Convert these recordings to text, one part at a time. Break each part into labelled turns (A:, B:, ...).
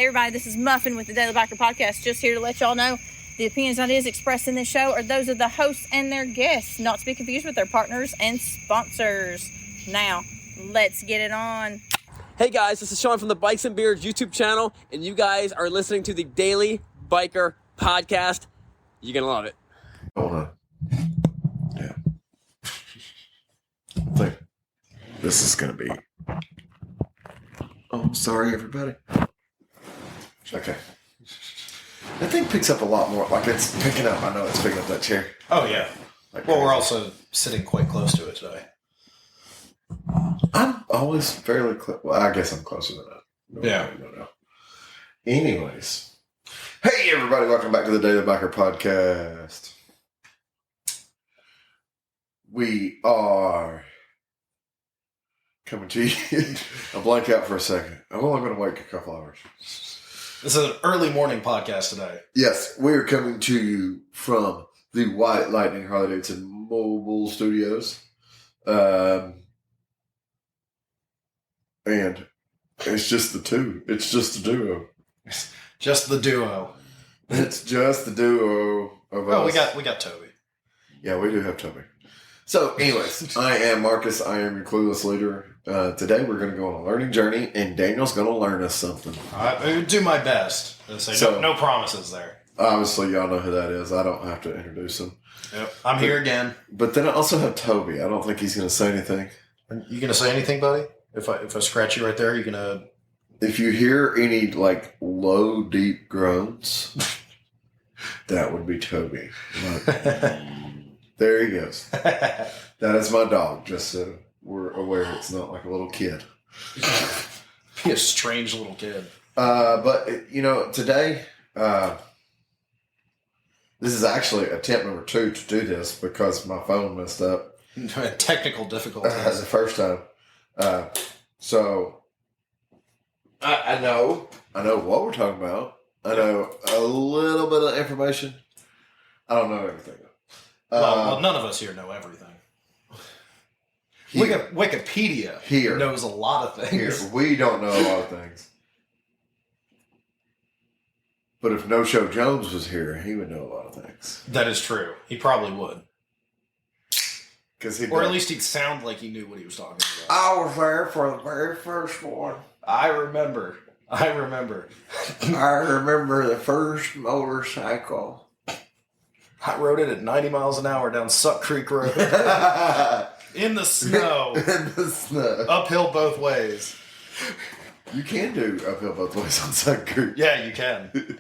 A: Hey everybody, this is Muffin with the Daily Biker Podcast. Just here to let y'all know the opinions and ideas expressed in this show are those of the hosts and their guests, not to be confused with their partners and sponsors. Now, let's get it on.
B: Hey guys, this is Sean from the Bikes and Beards YouTube channel, and you guys are listening to the Daily Biker Podcast. You're gonna love it.
C: Hold on. Yeah. I think this is gonna be. Oh, sorry, everybody. Okay. That thing picks up a lot more. Like, it's picking up. I know it's picking up that chair.
D: Oh, yeah.
C: Like,
D: Well, we're also sitting quite close to it today.
C: I'm always fairly close. Well, I guess I'm closer than that. No. Anyways. Hey, everybody. Welcome back to the Daily Biker Podcast. We are coming to you. I blank out for a second. I'm only going to wait a couple hours.
D: This is an early morning podcast today.
C: Yes, we are coming to you from the White Lightning Harley Davidson Mobile Studios. And it's just the two. It's just the duo.
D: Just the duo.
C: It's just the duo of us.
D: Oh, we got Toby.
C: Yeah, we do have Toby. So, anyways, I am Marcus. I am your clueless leader. Today, we're going to go on a learning journey, and Daniel's going to learn us something.
D: I will do my best. So no promises there.
C: Obviously, y'all know who that is. I don't have to introduce him.
D: Yep. I'm here again.
C: But then I also have Toby. I don't think he's going to say anything.
D: You going to say anything, buddy? If I scratch you right there, you going to...
C: If you hear any, like, low, deep groans, that would be Toby. There he goes. That is my dog, just so we're aware it's not like a little kid.
D: Be a strange little kid.
C: But, today, this is actually attempt number 2 to do this because my phone messed up.
D: Technical difficulties.
C: The first time. So, I know what we're talking about. I know a little bit of information. I don't know everything.
D: Well, none of us here know everything. Wikipedia
C: here
D: knows a lot of things.
C: Here, we don't know a lot of things. But if No Show Jones was here, he would know a lot of things.
D: That is true. He probably would.
C: Or
D: at least he'd sound like he knew what he was talking about.
C: I was there for the very first one.
D: I remember.
C: I remember the first motorcycle.
D: I rode it at 90 miles an hour down Suck Creek Road. In the snow.
C: In the snow.
D: Uphill both ways.
C: You can do uphill both ways on Suck Creek.
D: Yeah, you can.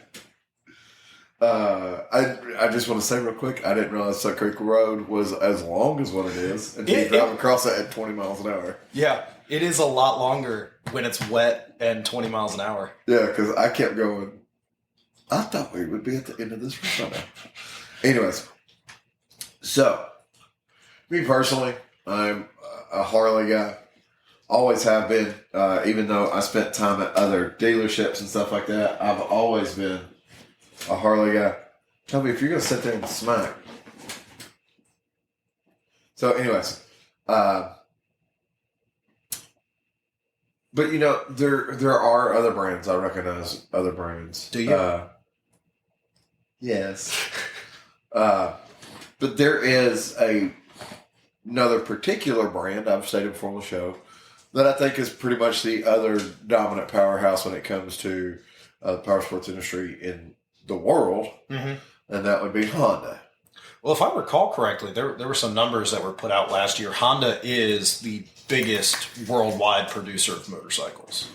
C: I just want to say real quick, I didn't realize Suck Creek Road was as long as what it is until you drive across it at 20 miles an hour.
D: Yeah, it is a lot longer when it's wet and 20 miles an hour.
C: Yeah, because I kept going, I thought we would be at the end of this road. Anyways, so, me personally, I'm a Harley guy. Always have been, even though I spent time at other dealerships and stuff like that, I've always been a Harley guy. Tell me if you're going to sit there and smack. So anyways, but there are other brands. I recognize other brands.
D: Do you?
C: Yes. But there is another particular brand I've stated before on the show that I think is pretty much the other dominant powerhouse when it comes to the power sports industry in the world, and that would be Honda.
D: Well, if I recall correctly, there were some numbers that were put out last year. Honda is the biggest worldwide producer of motorcycles.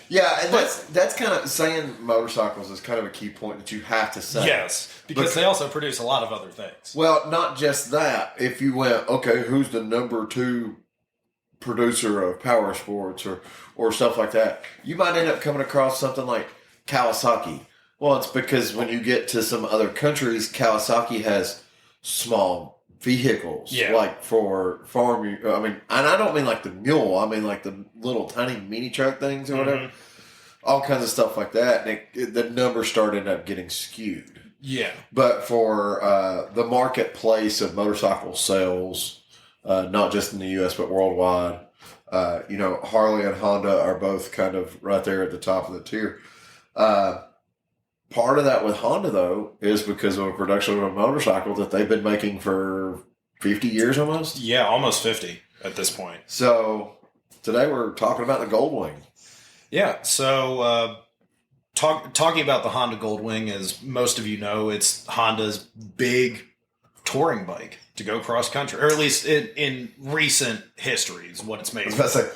C: Yeah, and that's kind of saying motorcycles is kind of a key point that you have to say.
D: Yes, because they also produce a lot of other things.
C: Well, not just that. If you went, okay, who's the number 2 producer of power sports or stuff like that, you might end up coming across something like Kawasaki. Well, it's because when you get to some other countries, Kawasaki has small vehicles, like for farm. And I don't mean like the mule. I mean like the little tiny mini truck things or whatever. All kinds of stuff like that. And the numbers started up getting skewed.
D: Yeah.
C: But for the marketplace of motorcycle sales, not just in the U.S. but worldwide, Harley and Honda are both kind of right there at the top of the tier. Part of that with Honda, though, is because of a production of a motorcycle that they've been making for 50 years almost.
D: Yeah, almost 50 at this point.
C: So today we're talking about the Goldwing.
D: Yeah, so talking about the Honda Goldwing, as most of you know, it's Honda's big touring bike to go cross country, or at least in recent history is what it's made.
C: I was about to say,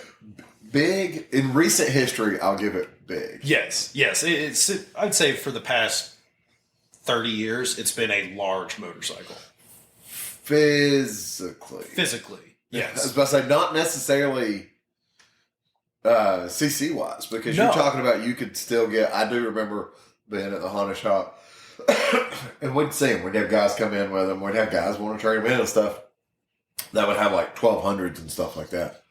C: big, in recent history, I'll give it big.
D: Yes. I'd say for the past 30 years, it's been a large motorcycle.
C: Physically, I
D: yes.
C: was about to say, not necessarily CC wise, because you're talking about you could still get. I do remember being at the Honda shop, and we'd see them. We'd have guys come in with them. We'd have guys want to trade them in and stuff. That would have like 1200s and stuff like that.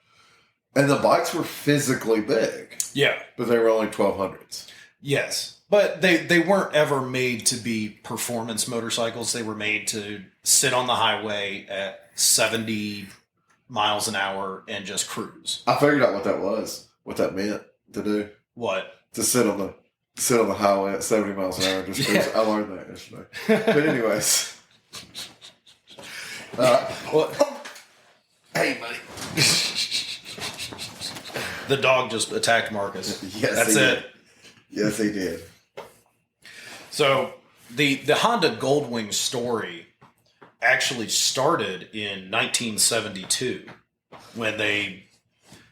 C: And the bikes were physically big.
D: Yeah.
C: But they were only 1200s.
D: Yes. But they weren't ever made to be performance motorcycles. They were made to sit on the highway at 70 miles an hour and just cruise.
C: I figured out what that was, what that meant to do.
D: What?
C: To sit on the highway at 70 miles an hour and just cruise. I learned that yesterday. But anyways. Hey, buddy.
D: The dog just attacked Marcus.
C: Yes,
D: That's
C: he
D: it.
C: did. Yes, he did.
D: So the Honda Goldwing story actually started in 1972 when they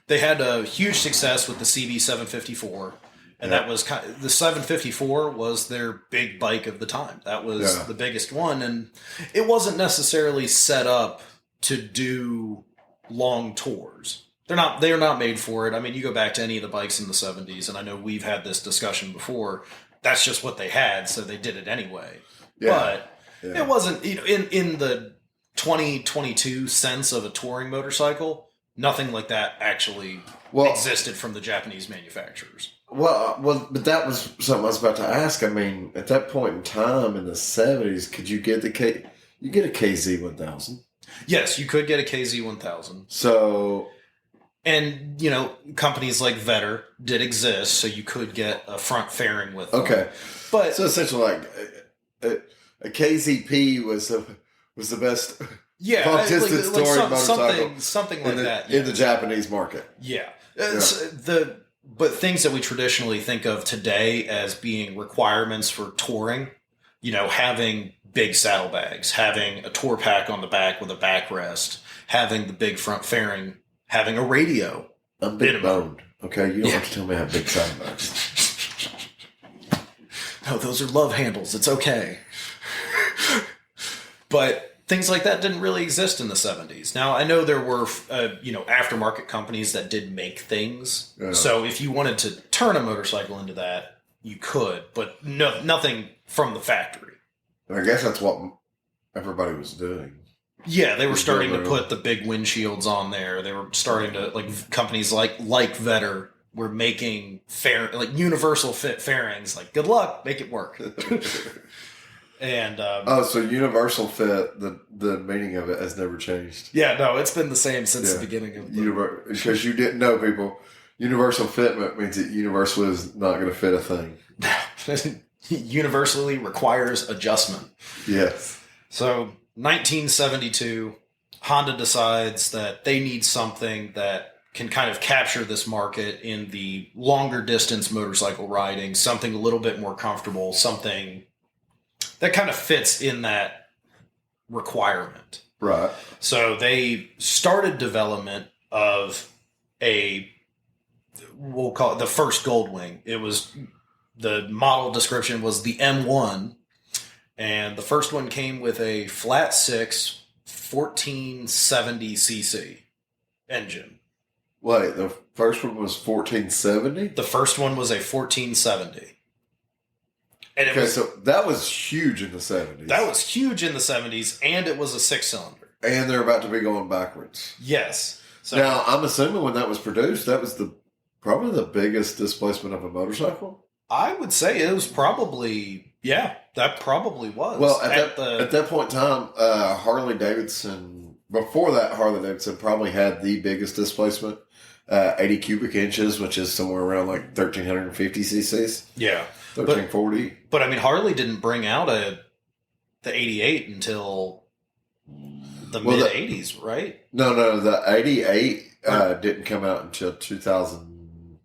D: had a huge success with the CB754, and that was the 754 was their big bike of the time. That was the biggest one, and it wasn't necessarily set up to do long tours. They're not made for it. I mean, you go back to any of the bikes in the 70s, and I know we've had this discussion before. That's just what they had, so they did it anyway. Yeah. But it wasn't, in the 2022 sense of a touring motorcycle, nothing like that actually existed from the Japanese manufacturers.
C: Well, but that was something I was about to ask. I mean, at that point in time in the 70s, could you get a KZ1000?
D: Yes, you could get a KZ1000.
C: So...
D: And, companies like Vetter did exist, so you could get a front fairing with them.
C: Okay.
D: But
C: so essentially, like, a KZP was the best long distance touring motorcycle.
D: Something like that.
C: In the Japanese market.
D: Yeah. But things that we traditionally think of today as being requirements for touring, having big saddlebags, having a tour pack on the back with a backrest, having the big front fairing, having a radio.
C: I'm big boned. Okay, you don't have to tell me I have big saddlebags.
D: No, those are love handles. It's okay. But things like that didn't really exist in the 70s. Now, I know there were, aftermarket companies that did make things. Yeah. So if you wanted to turn a motorcycle into that, you could, but nothing from the factory.
C: I guess that's what everybody was doing.
D: Yeah, they were starting to put the big windshields on there. They were starting to, companies like Vetter were making universal fit fairings. Like, good luck, make it work. And
C: so universal fit, the meaning of it has never changed.
D: Yeah, no, it's been the same since the beginning of
C: because you didn't know, people. Universal fitment means that universal is not going to fit a thing.
D: Universally requires adjustment.
C: Yes.
D: So 1972, Honda decides that they need something that can kind of capture this market in the longer distance motorcycle riding, something a little bit more comfortable, something that kind of fits in that requirement.
C: Right.
D: So they started development of we'll call it the first Goldwing. It was, the model description was the M1. And the first one came with a flat 6 1470cc engine.
C: Wait, the first one was 1470?
D: The first one was a 1470. And
C: so that was huge in the 70s.
D: That was huge in the 70s, and it was a 6-cylinder.
C: And they're about to be going backwards.
D: Yes. So,
C: now, I'm assuming when that was produced, that was probably the biggest displacement of a motorcycle?
D: I would say it was probably, that probably was.
C: Well, at that point in time, Harley-Davidson, before that, Harley-Davidson probably had the biggest displacement, 80 cubic inches, which is somewhere around like 1,350 cc's.
D: Yeah.
C: 1340.
D: But I mean, Harley didn't bring out the 88 until the mid 80s, right?
C: No, the 88 didn't come out until 2000.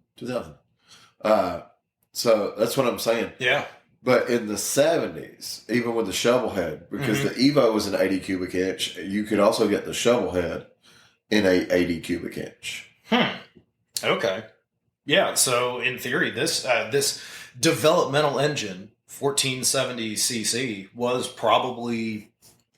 C: So that's what I'm saying.
D: Yeah.
C: But in the 70s, even with the shovel head, because the Evo was an 80 cubic inch, you could also get the shovel head in a 80 cubic inch.
D: Okay. Yeah. So in theory, this developmental engine, 1470cc, was probably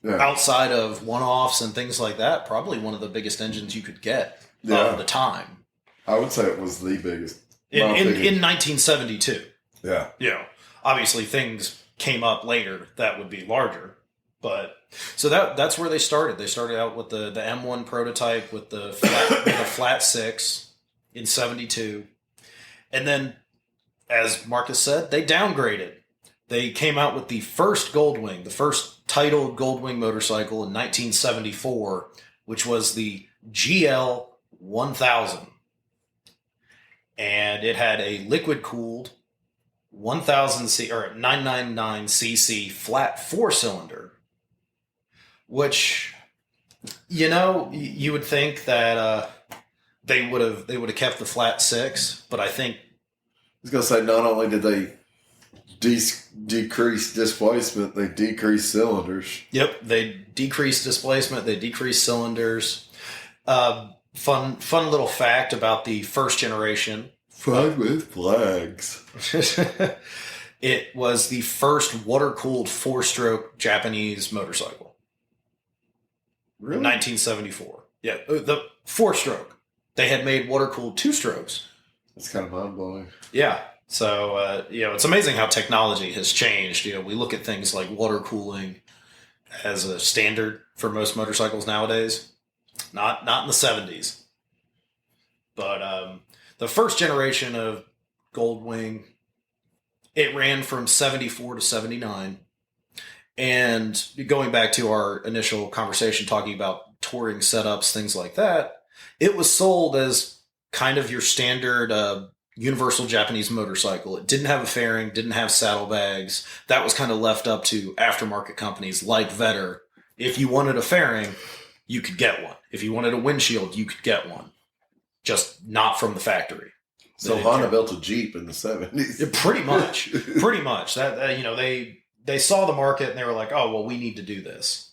D: outside of one-offs and things like that, probably one of the biggest engines you could get of the time.
C: I would say it was the biggest.
D: In 1972.
C: Yeah.
D: You know, obviously things came up later that would be larger. But so that's where they started. They started out with the M1 prototype with the flat 6 in 72. And then, as Marcus said, they downgraded. They came out with the first Goldwing, the first titled Goldwing motorcycle in 1974, which was the GL 1000. And it had a liquid-cooled 999cc flat 4-cylinder, which, you know, you would think that they would have kept the flat 6, but I think
C: I was going to say, not only did they decrease displacement, they decreased cylinders.
D: Yep, they decreased displacement, they decreased cylinders. Fun little fact about the first generation.
C: Flag with flags.
D: It was the first water-cooled 4-stroke Japanese motorcycle.
C: Really?
D: In 1974. Yeah, the 4-stroke. They had made water-cooled 2-strokes.
C: That's kind of mind-blowing.
D: Yeah. So, you know, it's amazing how technology has changed. You know, we look at things like water cooling as a standard for most motorcycles nowadays. Not in the 70s. But the first generation of Goldwing, it ran from 74 to 79. And going back to our initial conversation talking about touring setups, things like that, it was sold as kind of your standard universal Japanese motorcycle. It didn't have a fairing, didn't have saddlebags. That was kind of left up to aftermarket companies like Vetter. If you wanted a fairing, you could get one. If you wanted a windshield, you could get one. Just not from the factory.
C: So Honda built a Jeep in the 70s.
D: Pretty much. Pretty much. That you know, they saw the market and they were like, oh, well, we need to do this.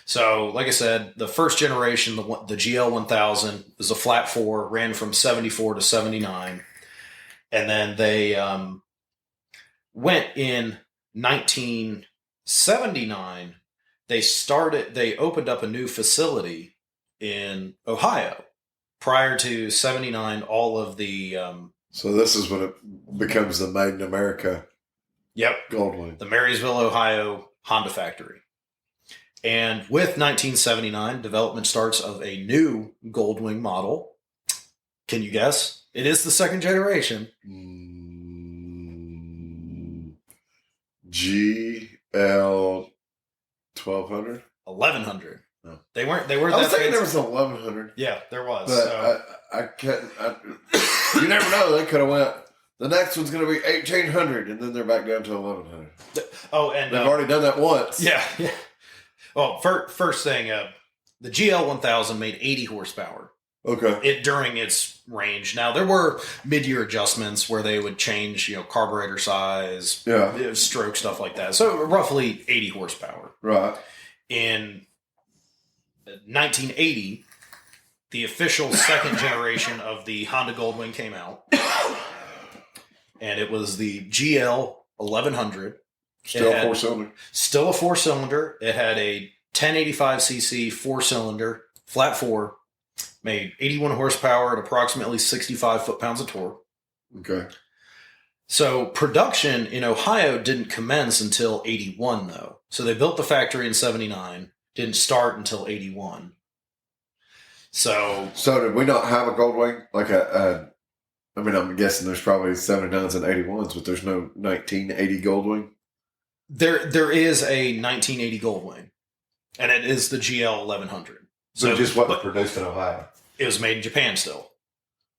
D: So, like I said, the first generation, the GL 1000, was a flat 4, ran from 74 to 79. And then they went in 1979. They opened up a new facility in Ohio. Prior to 79, all of the...
C: so this is when it becomes the Made in America Goldwing.
D: The Marysville, Ohio Honda factory. And with 1979, development starts of a new Goldwing model. Can you guess? It is the second generation.
C: GL 1200?
D: 1100.
C: No.
D: They were
C: I was
D: that
C: thinking
D: fancy.
C: there was an 1100.
D: Yeah, there was.
C: But I couldn't. You never know. They could have went. The next one's going to be 1800, and then they're back down to 1100.
D: And
C: they've already done that once.
D: Yeah. Well, first thing, the GL 1000 made 80 horsepower.
C: Okay.
D: During its range. Now there were mid-year adjustments where they would change, you know, carburetor size, stroke, stuff like that. So roughly 80 horsepower.
C: Right.
D: In 1980, the official second generation of the Honda Goldwing came out, and it was the GL 1100.
C: Still a 4-cylinder.
D: Still a 4-cylinder. It had a 1085cc 4-cylinder, flat 4, made 81 horsepower at approximately 65 foot-pounds of torque.
C: Okay.
D: So production in Ohio didn't commence until 81, though. So they built the factory in 79, didn't start until 81. So
C: did we not have a Goldwing? Like I mean, I'm guessing there's probably 79s and 81s, but there's no 1980 Goldwing?
D: There is a 1980 Goldwing, and it is the GL 1100.
C: So it just wasn't produced in Ohio?
D: It was made in Japan still.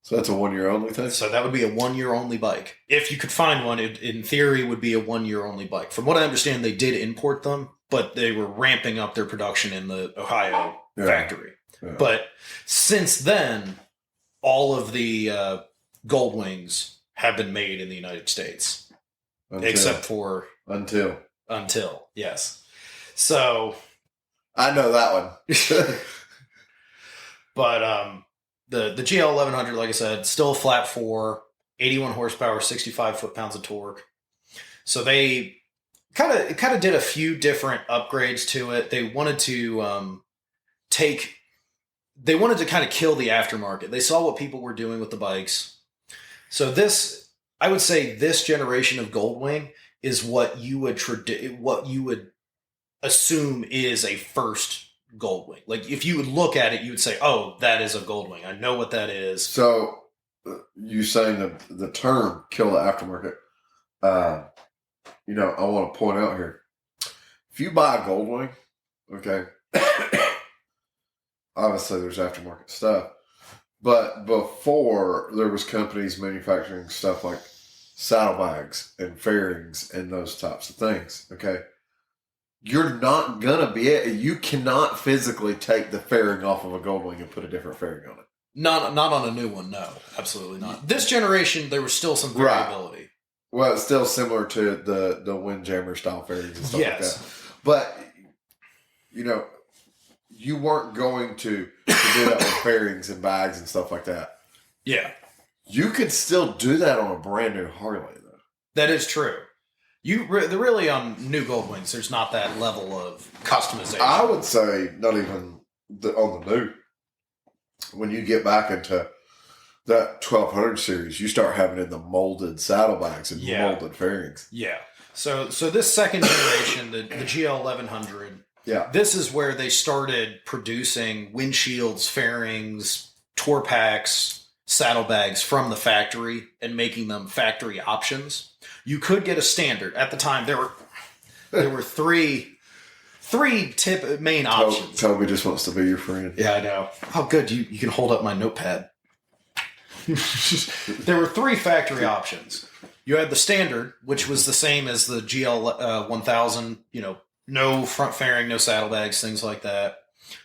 C: So that's a 1 year only thing?
D: So that would be a 1 year only bike. If you could find one, it in theory would be a 1 year only bike. From what I understand, they did import them, but they were ramping up their production in the Ohio factory.
C: Yeah.
D: But since then, all of the Goldwings have been made in the United States, except for
C: Until.
D: Yes. So
C: I know that one.
D: but the GL 1100, like I said, still flat 4, 81 horsepower, 65 foot-pounds of torque. So they kind of did a few different upgrades to it. They wanted to kind of kill the aftermarket. They saw what people were doing with the bikes. So I would say this generation of Goldwing is what you would assume is a first Goldwing. Like if you would look at it, you would say, "Oh, that is a Goldwing. I know what that is."
C: So you saying that the term "kill the aftermarket"? I want to point out here: if you buy a Goldwing, okay, obviously there's aftermarket stuff, but before there was companies manufacturing stuff like saddlebags and fairings and those types of things. Okay. You're not gonna you cannot physically take the fairing off of a Goldwing and put a different fairing on it.
D: Not on a new one, no. Absolutely not. This generation, there was still some variability.
C: Right. Well, it's still similar to the Windjammer style fairings and stuff like that. But, you weren't going to do that with fairings and bags and stuff like that.
D: Yeah.
C: You could still do that on a brand new Harley, though.
D: That is true. Really on new Goldwings, there's not that level of customization.
C: I would say not even on the new. When you get back into that 1200 series, you start having in the molded saddlebags and molded fairings.
D: Yeah. So this second generation, the GL 1100, this is where they started producing windshields, fairings, tour packs, saddlebags from the factory and making them factory options. You could get a standard. At the time, there were three main options.
C: Toby just wants to be your friend.
D: Yeah, I know. Oh, good. You can hold up my notepad. There were 3 factory options. You had the standard, which was the same as the GL 1000. No front fairing, no saddlebags, things like that.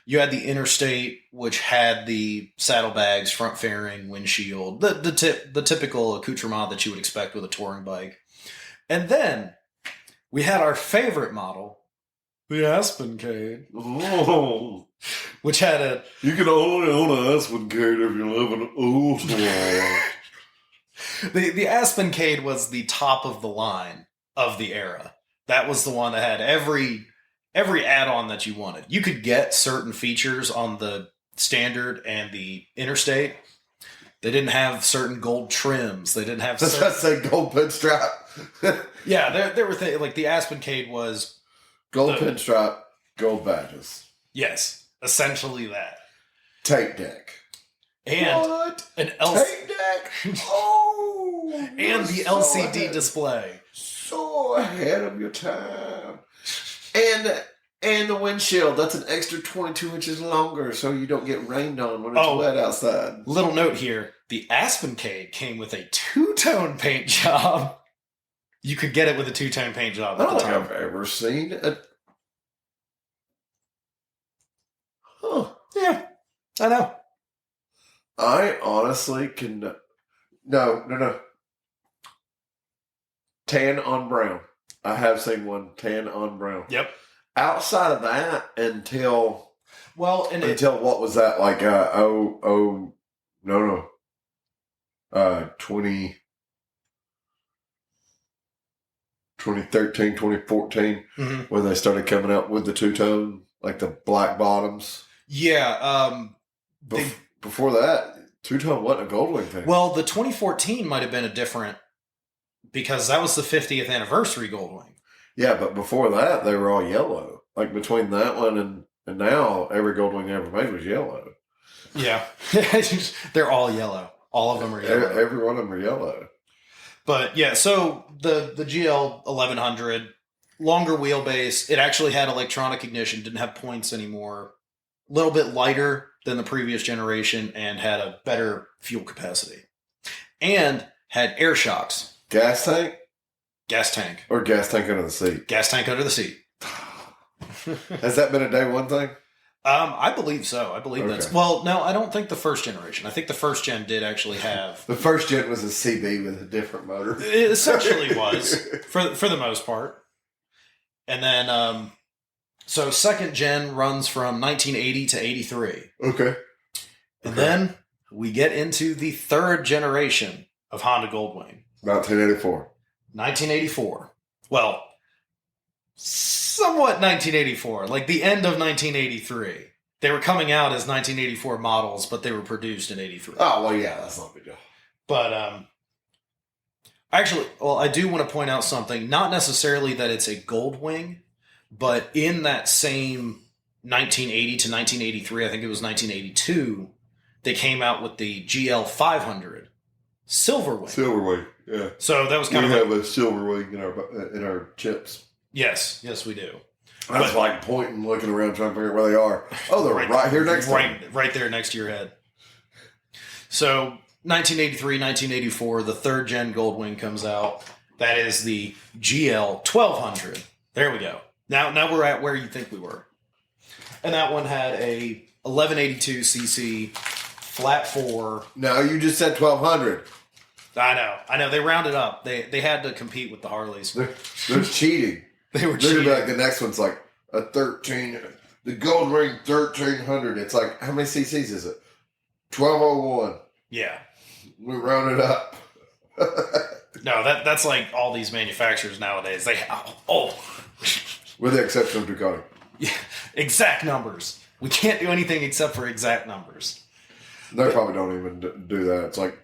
D: You had the Interstate, which had the saddlebags, front fairing, windshield, the typical accoutrement that you would expect with a touring bike. And then we had our favorite model, the Aspencade, which had a...
C: You can only own an Aspencade if you live in Ooltewah.
D: The Aspencade was the top of the line of the era. That was the one that had every add-on that you wanted. You could get certain features on the Standard and the Interstate. They didn't have certain gold trims. They didn't have certain...
C: Does that say gold pinstripe?
D: Yeah, there were things like the Aspencade was...
C: Gold pinstripe, gold badges.
D: Yes, essentially that.
C: Tape deck.
D: And
C: what?
D: Tape
C: deck? Oh!
D: And the LCD display.
C: So ahead of your time. And the windshield, that's an extra 22 inches longer so you don't get rained on when it's wet outside.
D: Little note here. The Aspencade came with a 2-tone paint job. You could get it with a 2-tone paint job.
C: I don't think I've ever seen it. Huh.
D: Yeah, I know.
C: I honestly can... No. Tan on brown. I have seen one tan on brown.
D: Yep.
C: Outside of that, until
D: what
C: was that, like 2013, 2014, when they started coming out with the 2-tone, like the black bottoms.
D: Yeah.
C: Before that, 2-tone wasn't a Goldwing thing.
D: Well, the 2014 might have been a different, because that was the 50th anniversary Goldwing.
C: Yeah, but before that, they were all yellow. Like between that one and now, every Goldwing ever made was yellow.
D: Yeah. They're all yellow. All of them are yellow.
C: Every one of them are yellow.
D: But yeah, so the GL 1100, longer wheelbase. It actually had electronic ignition, didn't have points anymore. A little bit lighter than the previous generation and had a better fuel capacity. And had air shocks.
C: Gas tank
D: Gas tank.
C: or gas tank under the seat?
D: Gas tank under the seat.
C: Has that been a day one thing?
D: I believe so. I believe that's...
C: Okay.
D: Well, no, I don't think the first generation. I think the first gen did actually have...
C: The first gen was a CB with a different motor.
D: It essentially was, for the most part. And then, so second gen runs from 1980 to 83.
C: Okay.
D: And then we get into the third generation of Honda Goldwing.
C: 1984.
D: 1984. Well, somewhat 1984, like the end of 1983. They were coming out as 1984 models, but they were produced in 83.
C: Oh, well, yeah, that's not a big deal.
D: But actually, well, I do want to point out something. Not necessarily that it's a Goldwing, but in that same 1980 to 1983, I think it was 1982, they came out with the GL 500 Silverwing.
C: Silverwing, yeah.
D: So that was
C: We
D: kind of
C: have a Silverwing in our chips.
D: yes, we do.
C: I was like pointing, looking around, trying to figure out where they are. Oh, they're right here next to me.
D: Right there next to your head. So 1983, 1984, the third gen Goldwing comes out. That is the GL 1200. There we go. Now we're at where you think we were. And that one had a 1182 cc flat 4.
C: No, you just said 1200.
D: I know. They rounded up. They had to compete with the Harleys.
C: They're cheating.
D: They were
C: They're
D: cheating.
C: gonna be like the next one's like a 13. The Gold Ring 1300. It's like how many CCs is it? 1201.
D: Yeah.
C: We rounded up.
D: No, that's like all these manufacturers nowadays. They
C: With the exception of Ducati.
D: yeah, exact numbers. We can't do anything except for exact numbers.
C: They probably don't even do that. It's like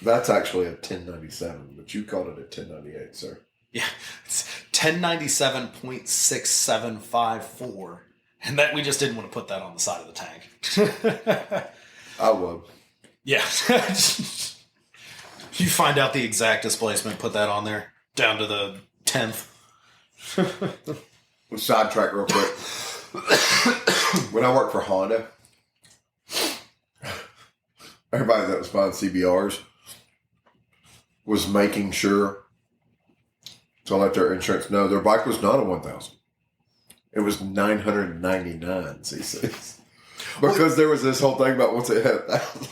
C: that's actually a 1097, but you called it a 1098, sir.
D: Yeah, it's 1097.6754, and that we just didn't want to put that on the side of the tank.
C: I would.
D: Yeah, you find out the exact displacement, put that on there down to the 10th.
C: Let's sidetrack real quick. When I worked for Honda, everybody that was buying CBRs was making sure to let their insurance know their bike was not a 1000. It was 999 cc's. Because there was this whole thing about once it had 1,000.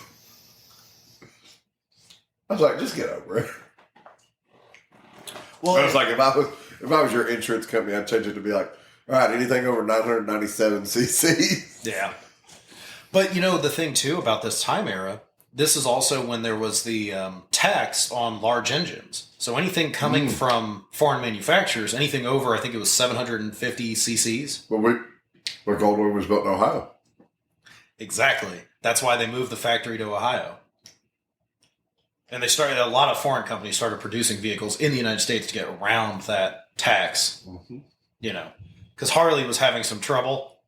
C: I was like, just get over it.
D: Well,
C: I was like, if I was your insurance company, I'd change it to be like, all right, anything over 997 cc's.
D: yeah. But you know, the thing too about this time era, this is also when there was the tax on large engines. So anything coming from foreign manufacturers, anything over, I think it was 750 cc's.
C: But Goldwing was built in Ohio.
D: Exactly. That's why they moved the factory to Ohio. And a lot of foreign companies started producing vehicles in the United States to get around that tax.
C: Mm-hmm.
D: You know, because Harley was having some trouble.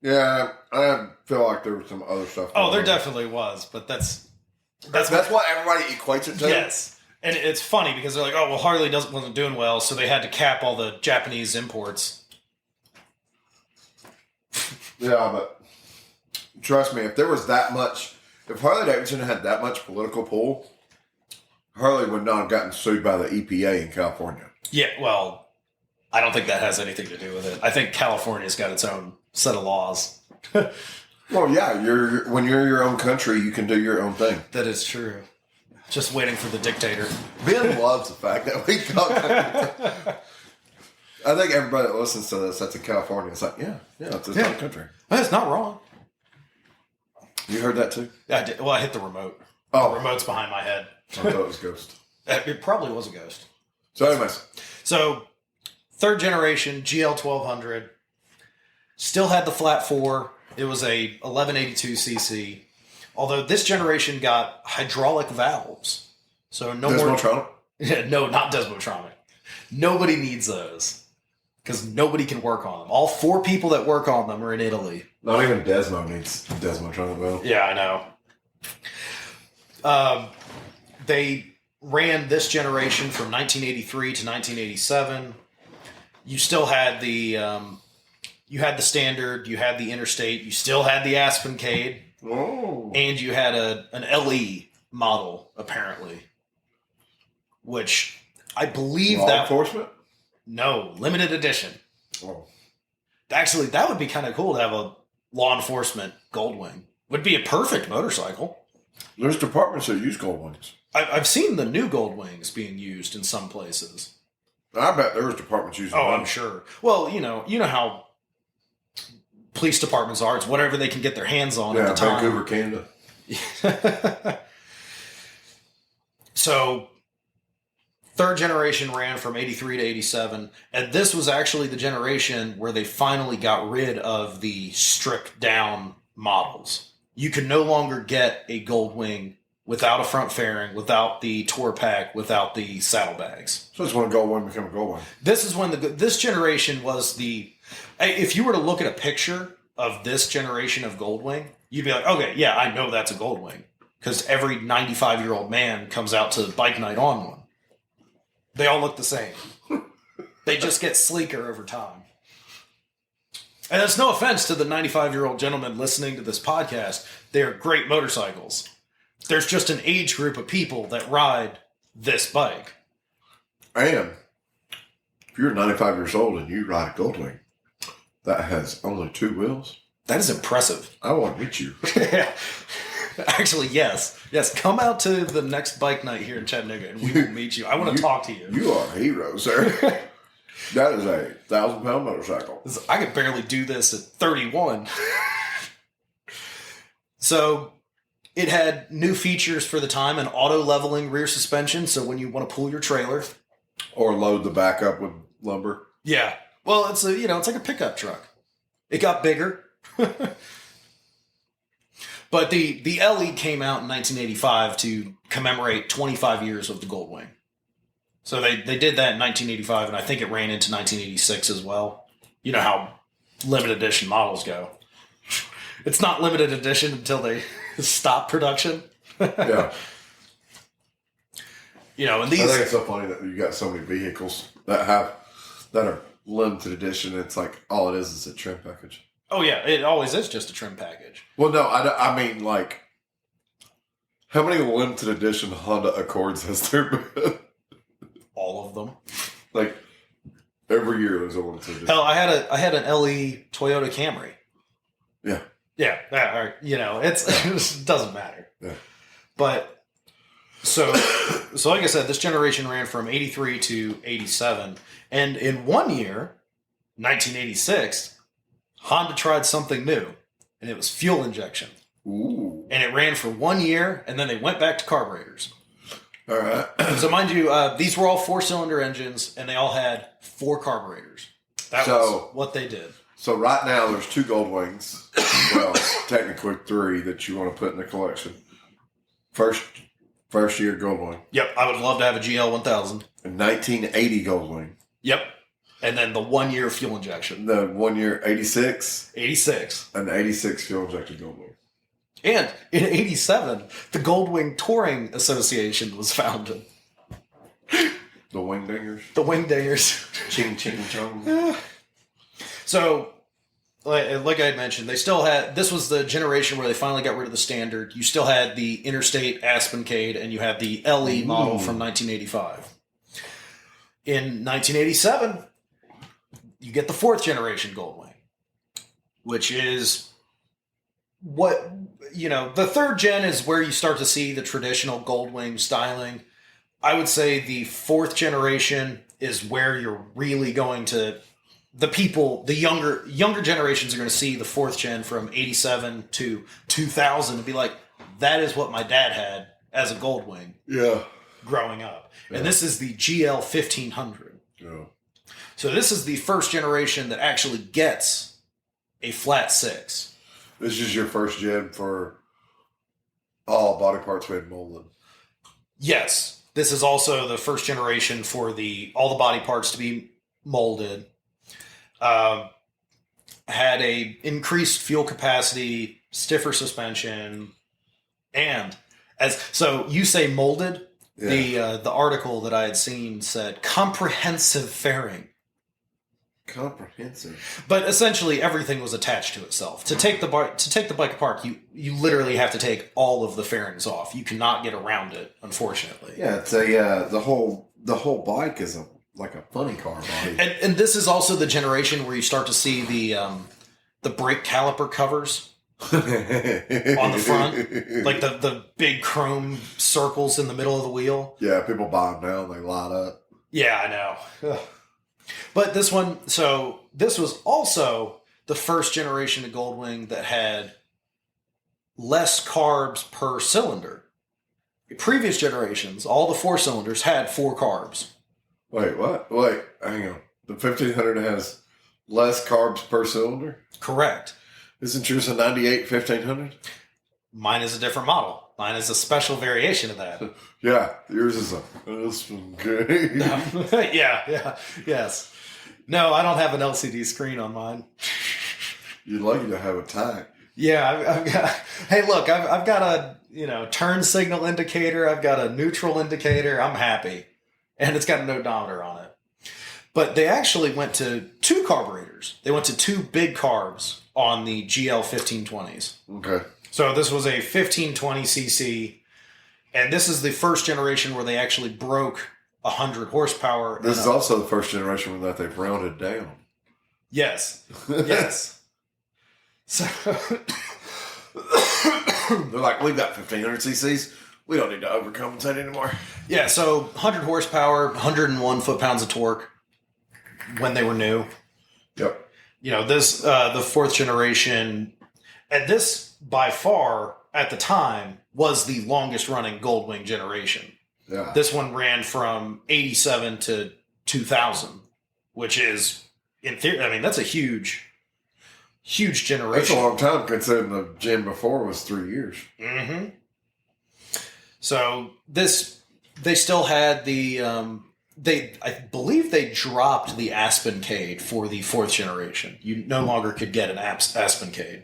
C: Yeah, I feel like there was some other stuff.
D: Oh, there
C: going on.
D: definitely was, but that's
C: what everybody equates it to.
D: yes. And it's funny because they're like, oh, well, Harley wasn't doing well, so they had to cap all the Japanese imports.
C: Yeah, but trust me, if there was that much, if Harley Davidson had that much political pull, Harley would not have gotten sued by the EPA in California.
D: Yeah, well, I don't think that has anything to do with it. I think California's got its own set of laws.
C: Well, yeah, when you're your own country, you can do your own thing.
D: That is true. Just waiting for the dictator.
C: Ben loves the fact that we talk. I think everybody that listens to this that's in California is like, yeah, it's its own country.
D: That's not wrong.
C: You heard that too?
D: I did. Well, I hit the remote.
C: Oh,
D: The remote's behind my head.
C: I thought it was Ghost.
D: It probably was a ghost.
C: So, anyways,
D: So, third generation GL 1200 still had the flat 4. It was a 1182 cc. Although this generation got hydraulic valves, so no more.
C: Desmotronic?
D: No, not Desmotronic. Nobody needs those because nobody can work on them. All 4 people that work on them are in Italy.
C: Not even Desmo needs Desmotronic though.
D: Yeah, I know. They ran this generation from 1983 to 1987. You still had the you had the Standard, you had the Interstate, you still had the Aspencade, and you had an LE model, apparently. Which I believe
C: Law enforcement?
D: No, limited edition.
C: Oh.
D: Actually, that would be kind of cool to have a law enforcement Goldwing. Would be a perfect motorcycle.
C: There's departments that use Goldwings.
D: I've seen the new Goldwings being used in some places.
C: I bet there's departments using
D: Oh,
C: them.
D: I'm sure. Well, you know how police departments are. It's whatever they can get their hands on at the time.
C: Vancouver, Canada.
D: So, third generation ran from 83 to 87, and this was actually the generation where they finally got rid of the stripped down models. You could no longer get a Goldwing without a front fairing, without the tour pack, without the saddlebags.
C: So it's when Goldwing became a Goldwing.
D: This is when this generation was the. If you were to look at a picture of this generation of Goldwing, you'd be like, okay, yeah, I know that's a Goldwing. Because every 95-year-old man comes out to bike night on one. They all look the same. They just get sleeker over time. And that's no offense to the 95-year-old gentleman listening to this podcast. They're great motorcycles. There's just an age group of people that ride this bike.
C: And if you're 95 years old and you ride a Goldwing that has only 2 wheels,
D: That is impressive.
C: I want to meet you.
D: Actually, yes. Yes, come out to the next bike night here in Chattanooga and we will meet you. I want to talk to you.
C: You are a hero, sir. That is a 1,000-pound motorcycle.
D: I could barely do this at 31. So it had new features for the time, an auto leveling rear suspension. So when you want to pull your trailer,
C: Or load the back up with lumber.
D: yeah. Well, it's like a pickup truck. It got bigger. But the LE came out in 1985 to commemorate 25 years of the Goldwing. So they did that in 1985, and I think it ran into 1986 as well. You know how limited edition models go. It's not limited edition until they stop production.
C: Yeah.
D: And
C: I
D: these...
C: think it's so funny that you got so many vehicles that are limited edition. It's like all it is a trim package.
D: Oh, yeah, it always is just a trim package.
C: Well, no, I mean, like, how many limited edition Honda Accords has there been?
D: All of them.
C: Like, every year there's a limited edition.
D: Hell, I had an LE Toyota Camry.
C: Yeah.
D: Yeah, it doesn't matter.
C: Yeah.
D: But so like I said, this generation ran from 83 to 87, and in 1 year, 1986, Honda tried something new, and it was fuel injection.
C: Ooh.
D: And it ran for 1 year, and then they went back to carburetors.
C: All right.
D: So mind you, these were all 4-cylinder engines, and they all had 4 carburetors. That was what they did.
C: So right now there's 2 Goldwings. Well, technically 3 that you want to put in the collection. First year Goldwing.
D: Yep, I would love to have a GL 1000.
C: A 1980 Goldwing.
D: Yep. And then the 1 year fuel injection.
C: The 1 year 86.
D: 86.
C: An 86 fuel injected Goldwing.
D: And in 87, the Goldwing Touring Association was founded.
C: The Wingdingers.
D: The Wingdingers.
C: Ching ching chong.
D: So, like I had mentioned, they still had... This was the generation where they finally got rid of the Standard. You still had the Interstate Aspencade, and you had the LE model from 1985. In 1987, you get the 4th generation Goldwing, which is what... the 3rd gen is where you start to see the traditional Goldwing styling. I would say the 4th generation is where you're really going to... The younger generations are going to see the 4th gen from 87 to 2000 and be like, that is what my dad had as a Goldwing.
C: Yeah.
D: Growing up. Yeah. And this is the GL 1500.
C: Yeah.
D: So this is the first generation that actually gets a flat 6.
C: This is your first gen for all body parts made molded.
D: Yes. This is also the first generation for all the body parts to be molded. Had a increased fuel capacity, stiffer suspension, and so you say molded. Yeah. The article that I had seen said comprehensive fairing.
C: comprehensive.
D: But essentially, everything was attached to itself. To take the bike apart, you literally have to take all of the fairings off. You cannot get around it, unfortunately.
C: Yeah, it's the whole bike is like a funny car body.
D: And this is also the generation where you start to see the brake caliper covers on the front, like the big chrome circles in the middle of the wheel.
C: Yeah, people buy them now and they light up.
D: Yeah, I know. Ugh. But this was also the first generation of Goldwing that had less carbs per cylinder. Previous generations, all the 4 cylinders had 4 carbs.
C: Wait, what? Wait, hang on. The 1500 has less carbs per cylinder?
D: Correct.
C: Isn't yours a 98 1500?
D: Mine is a different model. Mine is a special variation of that.
C: Yeah, yours is okay.
D: Yeah, yes. No, I don't have an LCD screen on mine.
C: You're lucky to have a tag.
D: Yeah, I've got. Hey, look, I've got a turn signal indicator. I've got a neutral indicator. I'm happy, and it's got an odometer on it. But they actually went to 2 carburetors. They went to 2 big carbs on the GL 1520s.
C: Okay.
D: So this was a 1520cc, and this is the first generation where they actually broke 100 horsepower.
C: This is also the first generation that they've rounded down.
D: Yes. Yes. So
C: they're like, we've got 1500 cc's. We don't need to overcompensate anymore.
D: yeah, so 100 horsepower, 101 foot-pounds of torque when they were new.
C: Yep.
D: This, the 4th generation, and this, by far, at the time, was the longest-running Goldwing generation.
C: Yeah.
D: This one ran from 87 to 2000, which is, in theory, I mean, that's a huge generation.
C: That's a long time considering the gen before was 3 years.
D: Mm-hmm. So they still had the, I believe they dropped the Aspencade for the 4th generation. You no longer could get an Aspencade.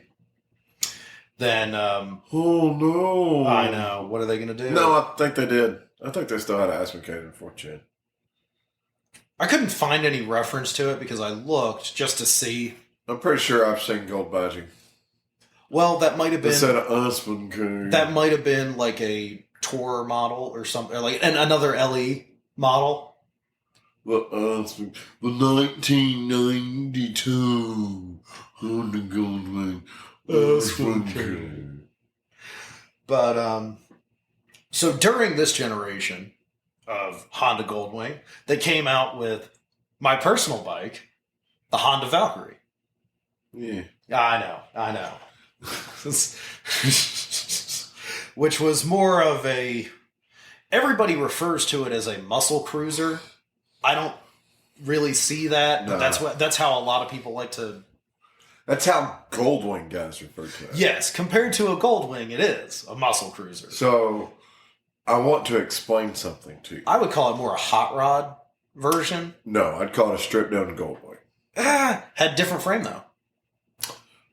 D: Then,
C: oh no!
D: I know. What are they going to do?
C: No, I think they did. I think they still had an Aspencade in 4th gen.
D: I couldn't find any reference to it because I looked just to see.
C: I'm pretty sure I've seen gold badging.
D: Well, that might have been.
C: They said Aspencade.
D: That might have been like a Tourer model or something, or like another LE model.
C: The 1992 Honda Goldwing Aspencade.
D: But so during this generation of Honda Goldwing, they came out with my personal bike, the Honda Valkyrie.
C: Yeah.
D: I know. Which was more of a... Everybody refers to it as a muscle cruiser. I don't really see that, but that's how a lot of people like to...
C: That's how Goldwing guys refer to it.
D: Yes, compared to a Goldwing, it is a muscle cruiser.
C: So, I want to explain something to you.
D: I would call it more a hot rod version.
C: No, I'd call it a stripped down Goldwing.
D: Had different frame, though.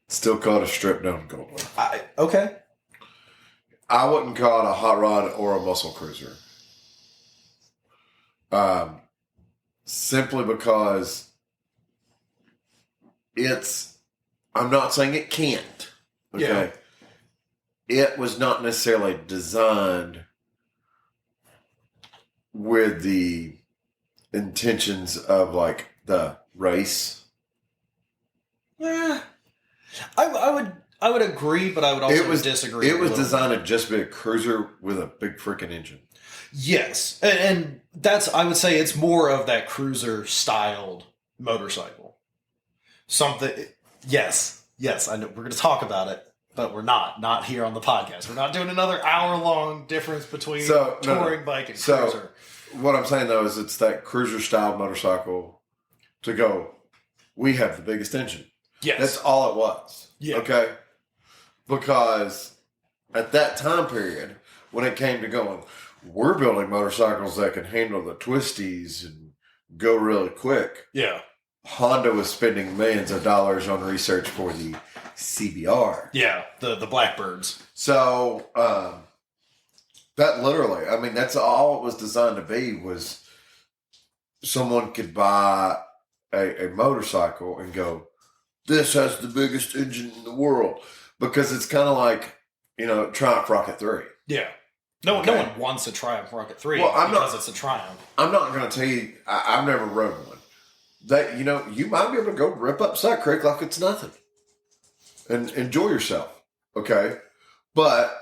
C: Still call it a stripped down Goldwing.
D: Okay.
C: I wouldn't call it a hot rod or a muscle cruiser. Simply because I'm not saying it can't. Okay. Yeah. It was not necessarily designed with the intentions of like the race.
D: Yeah. I would agree, but I would also disagree.
C: It was designed to just be a cruiser with a big freaking engine.
D: Yes, and that's, I would say, it's more of that cruiser styled motorcycle. Something. Yes. I know we're going to talk about it, but we're not here on the podcast. We're not doing another hour-long difference between touring bike and cruiser.
C: What I'm saying though is it's that cruiser style motorcycle to go. We have the biggest engine.
D: Yes,
C: that's all it was.
D: Yeah.
C: Okay. Because at that time period, when it came to going, we're building motorcycles that can handle the twisties and go really quick.
D: Yeah.
C: Honda was spending millions of dollars on research for the CBR.
D: Yeah, the Blackbirds.
C: So, that literally, I mean, that's all it was designed to be, was someone could buy a motorcycle and go, this has the biggest engine in the world, because it's kind of like, Triumph Rocket 3.
D: Yeah. No
C: Okay.
D: one wants a Triumph Rocket 3
C: Well,
D: because it's a Triumph.
C: I'm not going to tell you, I've never rode one. That, you might be able to go rip up Suck Creek like it's nothing and enjoy yourself. Okay. But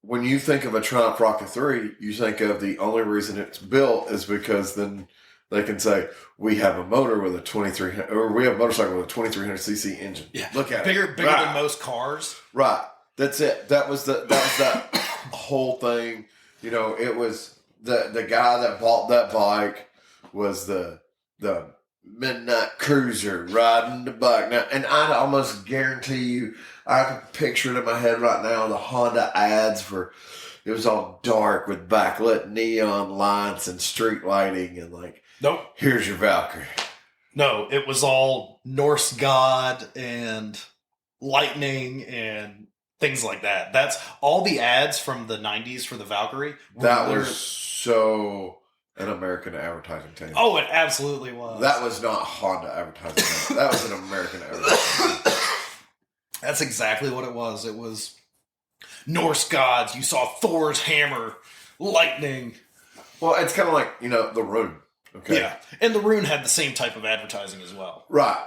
C: when you think of a Triumph Rocket 3, you think of the only reason it's built is because then they can say, we have a motor with a 2300, or we have a motorcycle with a 2300cc engine.
D: Yeah.
C: Look at
D: Bigger
C: it. Right.
D: than most cars.
C: Right. That's it. That was that whole thing. It was the guy that bought that bike was the midnight cruiser riding the bike. Now, and I'd almost guarantee you, I can picture it in my head right now. The Honda ads it was all dark with backlit neon lights and street lighting, and like,
D: Nope.
C: here's your Valkyrie.
D: No, it was all Norse god and lightning and things like that. That's all the ads from the 90s for the Valkyrie.
C: That was so an American advertising team.
D: Oh, it absolutely was.
C: That was not Honda advertising. That was an American advertising.
D: That's exactly what it was. It was Norse gods. You saw Thor's hammer, lightning.
C: Well, it's kind of like, the Rune. Okay.
D: Yeah. And the Rune had the same type of advertising as well.
C: Right.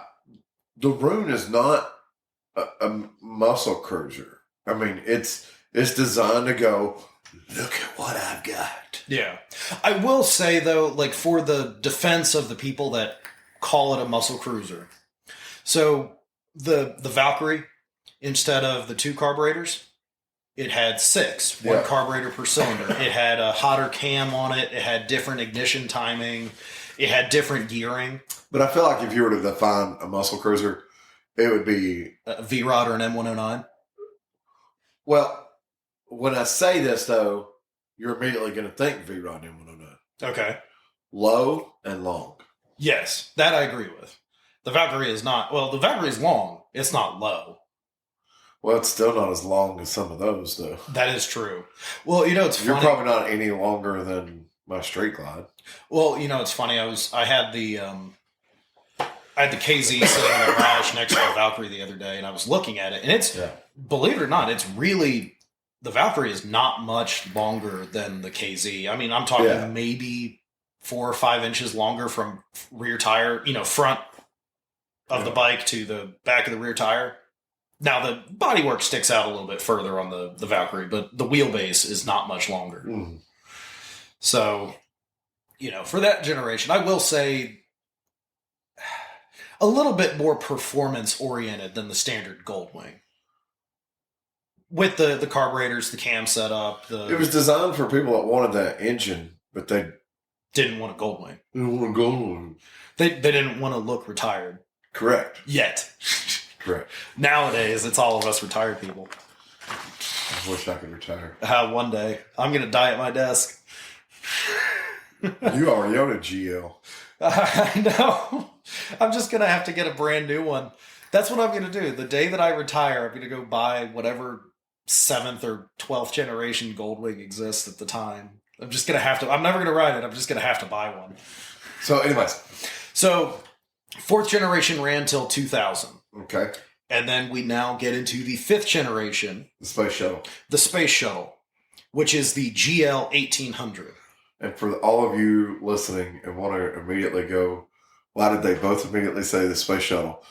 C: The Rune is not a muscle cruiser. I mean, it's designed to go, look at what I've got.
D: Yeah. I will say, though, like, for the defense of the people that call it a muscle cruiser. So the Valkyrie, instead of the 2 carburetors, it had 6, one
C: Yeah.
D: carburetor per cylinder. It had a hotter cam on it. It had different ignition timing. It had different gearing.
C: But I feel like if you were to define a muscle cruiser, it would be,
D: A V-Rod or an M109.
C: well, when I say this, though, you're immediately going to think V-Rod M109.
D: Okay.
C: Low and long.
D: Yes, that I agree with. The Valkyrie is not, well, the Valkyrie is long. It's not low.
C: Well, it's still not as long as some of those, though.
D: That is true. Well, it's
C: You're
D: funny.
C: probably not any longer than my Street Glide.
D: Well, it's funny. I had the KZ sitting in the garage next to the Valkyrie the other day, and I was looking at it, and it's, believe it or not, it's really, the Valkyrie is not much longer than the KZ. I mean, I'm talking maybe 4 or 5 inches longer from rear tire, front of the bike to the back of the rear tire. Now, the bodywork sticks out a little bit further on the Valkyrie, but the wheelbase is not much longer.
C: Mm.
D: So, for that generation, I will say a little bit more performance-oriented than the standard Goldwing. With the carburetors, the cam setup.
C: It was designed for people that wanted that engine, but they
D: didn't want a Goldwing.
C: didn't want to go on.
D: They didn't want to look retired.
C: Correct.
D: Yet.
C: Correct.
D: Nowadays, it's all of us retired people.
C: I wish I could retire.
D: One day, I'm going to die at my desk.
C: You already own a GL.
D: I know. I'm just going to have to get a brand new one. That's what I'm going to do. The day that I retire, I'm going to go buy whatever 7th or 12th generation Goldwing exists at the time. I'm just going to have to. I'm never going to ride it. I'm just going to have to buy one.
C: So, anyways.
D: So, 4th generation ran till 2000.
C: Okay.
D: And then we now get into the 5th generation,
C: The Space Shuttle.
D: the Space Shuttle, which is the GL 1800.
C: And for all of you listening and want to immediately go, why did they both immediately say the Space Shuttle?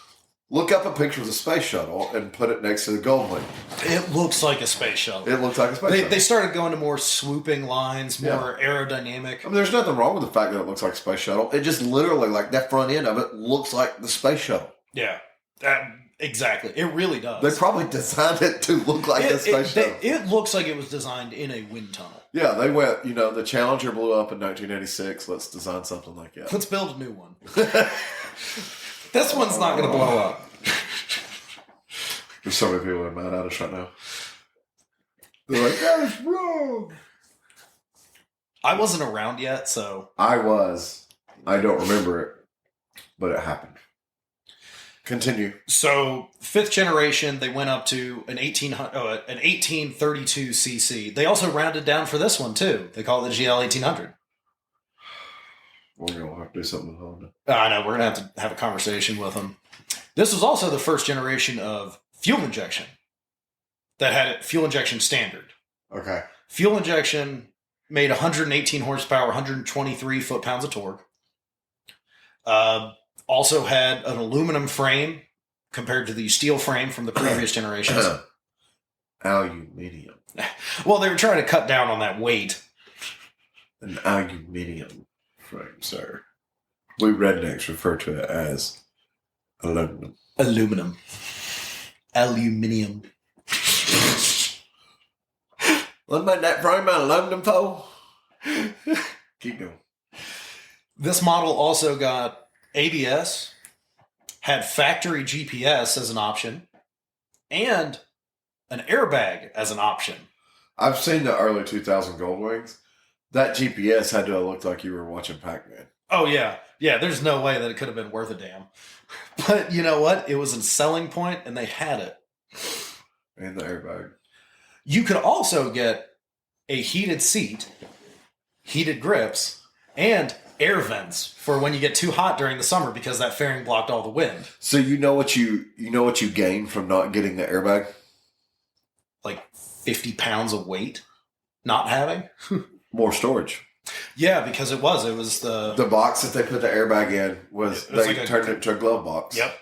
C: Look up a picture of the Space Shuttle and put it next to the Goldwing.
D: It looks like a space shuttle.
C: It looks like a Space Shuttle.
D: They started going to more swooping lines, more aerodynamic.
C: I mean, there's nothing wrong with the fact that it looks like a Space Shuttle. It just literally, like, that front end of it looks like the Space Shuttle.
D: Yeah, exactly. It really does.
C: They probably designed it to look like the Space Shuttle.
D: It looks like it was designed in a wind tunnel.
C: Yeah, they went, the Challenger blew up in 1986. Let's design something like that.
D: Let's build a new one. This one's not going to blow up.
C: There's so many people that are mad at us right now. They're like, that's wrong.
D: I wasn't around yet, so...
C: I was. I don't remember it, but it happened. Continue.
D: So, 5th generation, they went up to an 1832 cc. They also rounded down for this one, too. They call it the GL 1800.
C: We're going to have to do something with Honda.
D: I know, we're going to have a conversation with them. This was also the first generation of fuel injection that had fuel injection standard.
C: Okay.
D: Fuel injection made 118 horsepower, 123 foot-pounds of torque. Also had an aluminum frame compared to the steel frame from the previous generations.
C: Aluminium.
D: Well, they were trying to cut down on that weight.
C: An aluminium frame, sir. We rednecks refer to it as aluminum.
D: Aluminum. Aluminium.
C: Let's make that frame out of aluminum foil. Keep going.
D: This model also got ABS, had factory GPS as an option, and an airbag as an option.
C: I've seen the early 2000 Goldwings. That GPS had to have looked like you were watching Pac-Man.
D: Oh, yeah. Yeah, there's no way that it could have been worth a damn. But you know what? It was a selling point, and they had it.
C: And the airbag.
D: You could also get a heated seat, heated grips, and air vents for when you get too hot during the summer because that fairing blocked all the wind.
C: So you know what you gain from not getting the airbag?
D: Like 50 pounds of weight not having?
C: More storage.
D: Yeah, because it was
C: The box that they put the airbag in was they
D: like
C: turned it into a glove box.
D: Yep.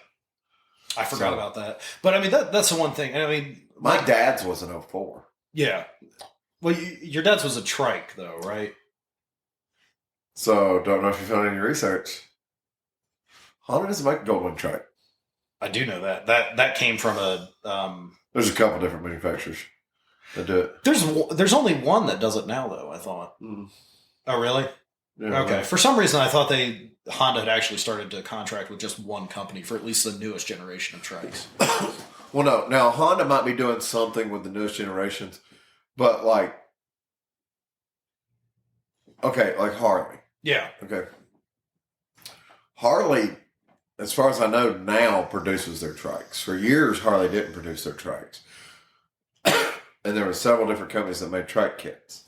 D: I forgot about that. But I mean, that's the one thing. I mean,
C: My dad's was an 04.
D: yeah. Well, your dad's was a trike, though, right?
C: So don't know if you found any research. Honda doesn't make a Goldwing trike.
D: I do know that. That came from a.
C: There's a couple different manufacturers that do it.
D: There's only one that does it now, though. I thought.
C: Mm.
D: Oh, really?
C: Yeah,
D: Okay. For some reason, I thought Honda had actually started to contract with just one company for at least the newest generation of trikes.
C: Well, no. Now Honda might be doing something with the newest generations, but like Harley.
D: Yeah.
C: Okay. Harley, as far as I know, now produces their trikes. For years, Harley didn't produce their trikes. And there were several different companies that made trike kits.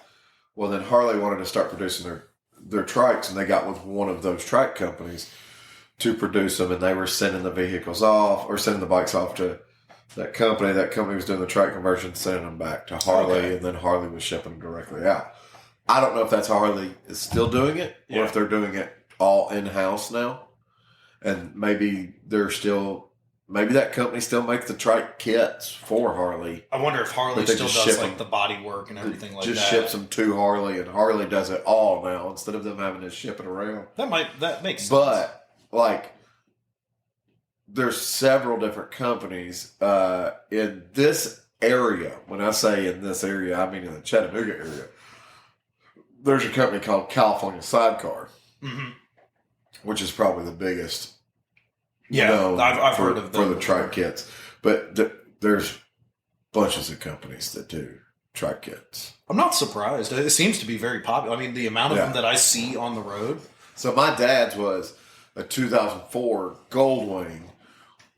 C: Well, then Harley wanted to start producing their trikes, and they got with one of those trike companies to produce them, and they were sending the vehicles off, or sending the bikes off to that company. That company was doing the trike conversion, sending them back to Harley,
D: Okay.
C: and then Harley was shipping them directly out. I don't know if that's how Harley is still doing it, or if they're doing it all in-house now. And maybe that company still makes the trike kits for Harley.
D: I wonder if Harley
C: But they
D: still
C: just
D: does
C: ship
D: like
C: them.
D: the body work and everything like
C: Just
D: that.
C: ships them to Harley, and Harley does it all now instead of them having to ship it around.
D: That makes sense.
C: But there's several different companies in this area. When I say in this area, I mean in the Chattanooga area. There's a company called California Sidecar,
D: Mm-hmm.
C: which is probably the biggest.
D: Yeah, I've heard of them
C: for the
D: before.
C: trike kits, but there's bunches of companies that do trike kits.
D: I'm not surprised. It seems to be very popular. I mean, the amount of them that I see on the road.
C: So my dad's was a 2004 Goldwing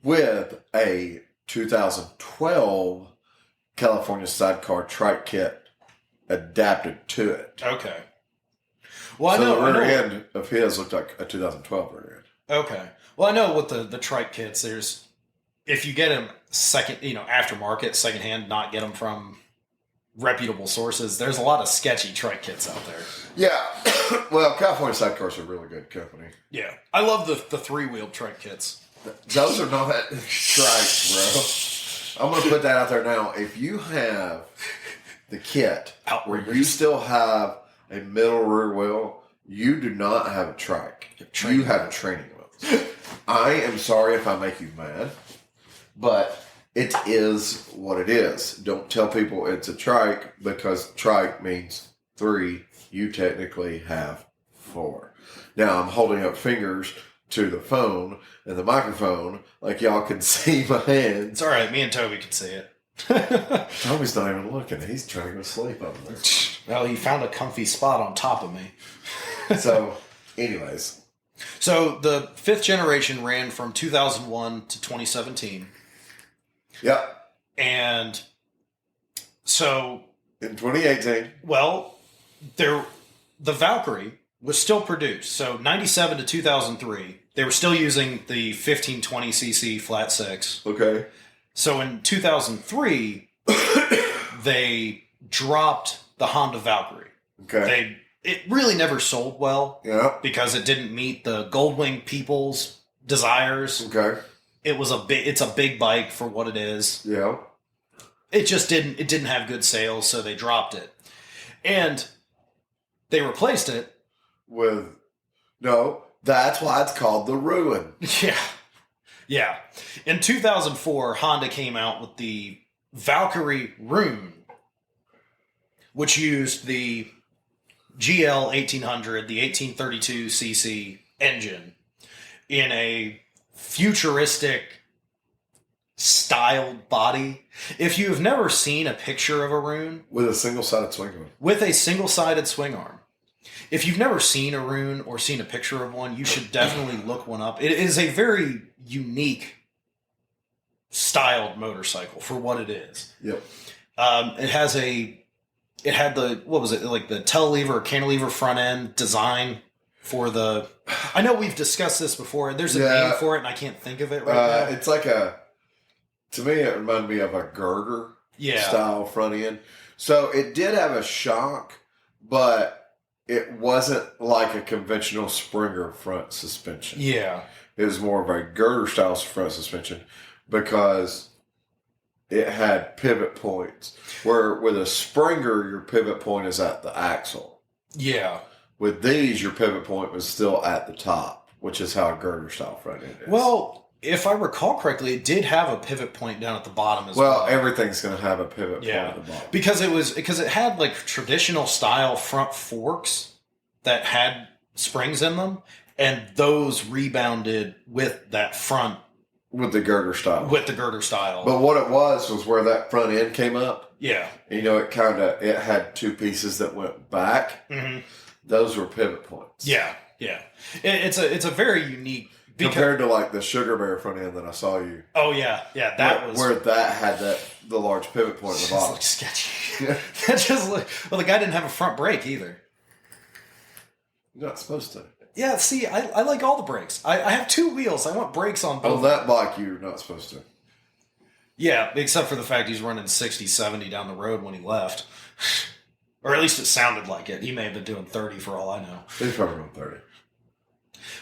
C: with a 2012 California Sidecar trike kit adapted to it.
D: Okay. Well,
C: So
D: I know.
C: the rear end of his looked like a 2012 rear end.
D: Okay. Well, I know with the trike kits, if you get them aftermarket, secondhand, not get them from reputable sources, there's a lot of sketchy trike kits out there.
C: Yeah. Well, California Sidecar's a really good company.
D: Yeah. I love the three-wheeled trike kits.
C: Those are not trikes, bro. I'm going to put that out there now. If you have the kit where you still have a middle rear wheel, you do not have a trike. You have training wheels. I am sorry if I make you mad, but it is what it is. Don't tell people it's a trike, because trike means 3. You technically have 4. Now I'm holding up fingers to the phone and the microphone like y'all can see my hands.
D: It's all right. Me and Toby can see it.
C: Toby's not even looking. He's trying to go sleep over there.
D: Well, he found a comfy spot on top of me.
C: So, anyways.
D: So the 5th generation ran from 2001 to 2017.
C: Yep.
D: And so,
C: In 2018.
D: well, the Valkyrie was still produced. So 97 to 2003, they were still using the 1520cc flat six.
C: Okay.
D: So in 2003, they dropped the Honda Valkyrie.
C: Okay.
D: It really never sold well
C: Yeah.
D: because it didn't meet the Goldwing people's desires.
C: Okay.
D: It's a big bike for what it is.
C: Yeah.
D: It didn't have good sales, so they dropped it. And they replaced it.
C: No, that's why it's called the Ruin.
D: Yeah. Yeah. In 2004, Honda came out with the Valkyrie Rune, which used the GL 1800, the 1832cc engine in a futuristic styled body. If you've never seen a picture of a Rune
C: With a single-sided swing arm.
D: with a single-sided swing arm, if you've never seen a Rune or seen a picture of one, you should definitely look one up. It is a very unique styled motorcycle for what it is.
C: Yep.
D: It had the, what was it, like the telelever or cantilever front end design for the, I know we've discussed this before. There's a name for it and I can't think of it right now.
C: It's like to me, it reminded me of a girder style front end. So it did have a shock, but it wasn't like a conventional Springer front suspension.
D: Yeah.
C: It was more of a girder style front suspension because it had pivot points. Where with a Springer, your pivot point is at the axle.
D: Yeah.
C: With these, your pivot point was still at the top, which is how a girder style front end is.
D: Well, if I recall correctly, it did have a pivot point down at the bottom as well.
C: Well, everything's going to have a pivot point at the bottom.
D: Because it had like traditional style front forks that had springs in them, and those rebounded with that front
C: With the girder style.
D: with the girder style.
C: But what it was where that front end came up.
D: Yeah.
C: You know, it had two pieces that went back.
D: Mm-hmm.
C: Those were pivot points.
D: Yeah. Yeah. It's a very unique
C: compared to like the Sugar Bear front end that I saw you.
D: Oh yeah, yeah. That was
C: where that had the large pivot point at the bottom.
D: Looks sketchy. That just well, the guy didn't have a front brake either.
C: You're not supposed to.
D: Yeah, see, I like all the brakes. I have two wheels. I want brakes on both.
C: On that bike, you're not supposed to.
D: Yeah, except for the fact he's running 60, 70 down the road when he left. Or at least it sounded like it. He may have been doing 30 for all I know.
C: He's probably doing 30.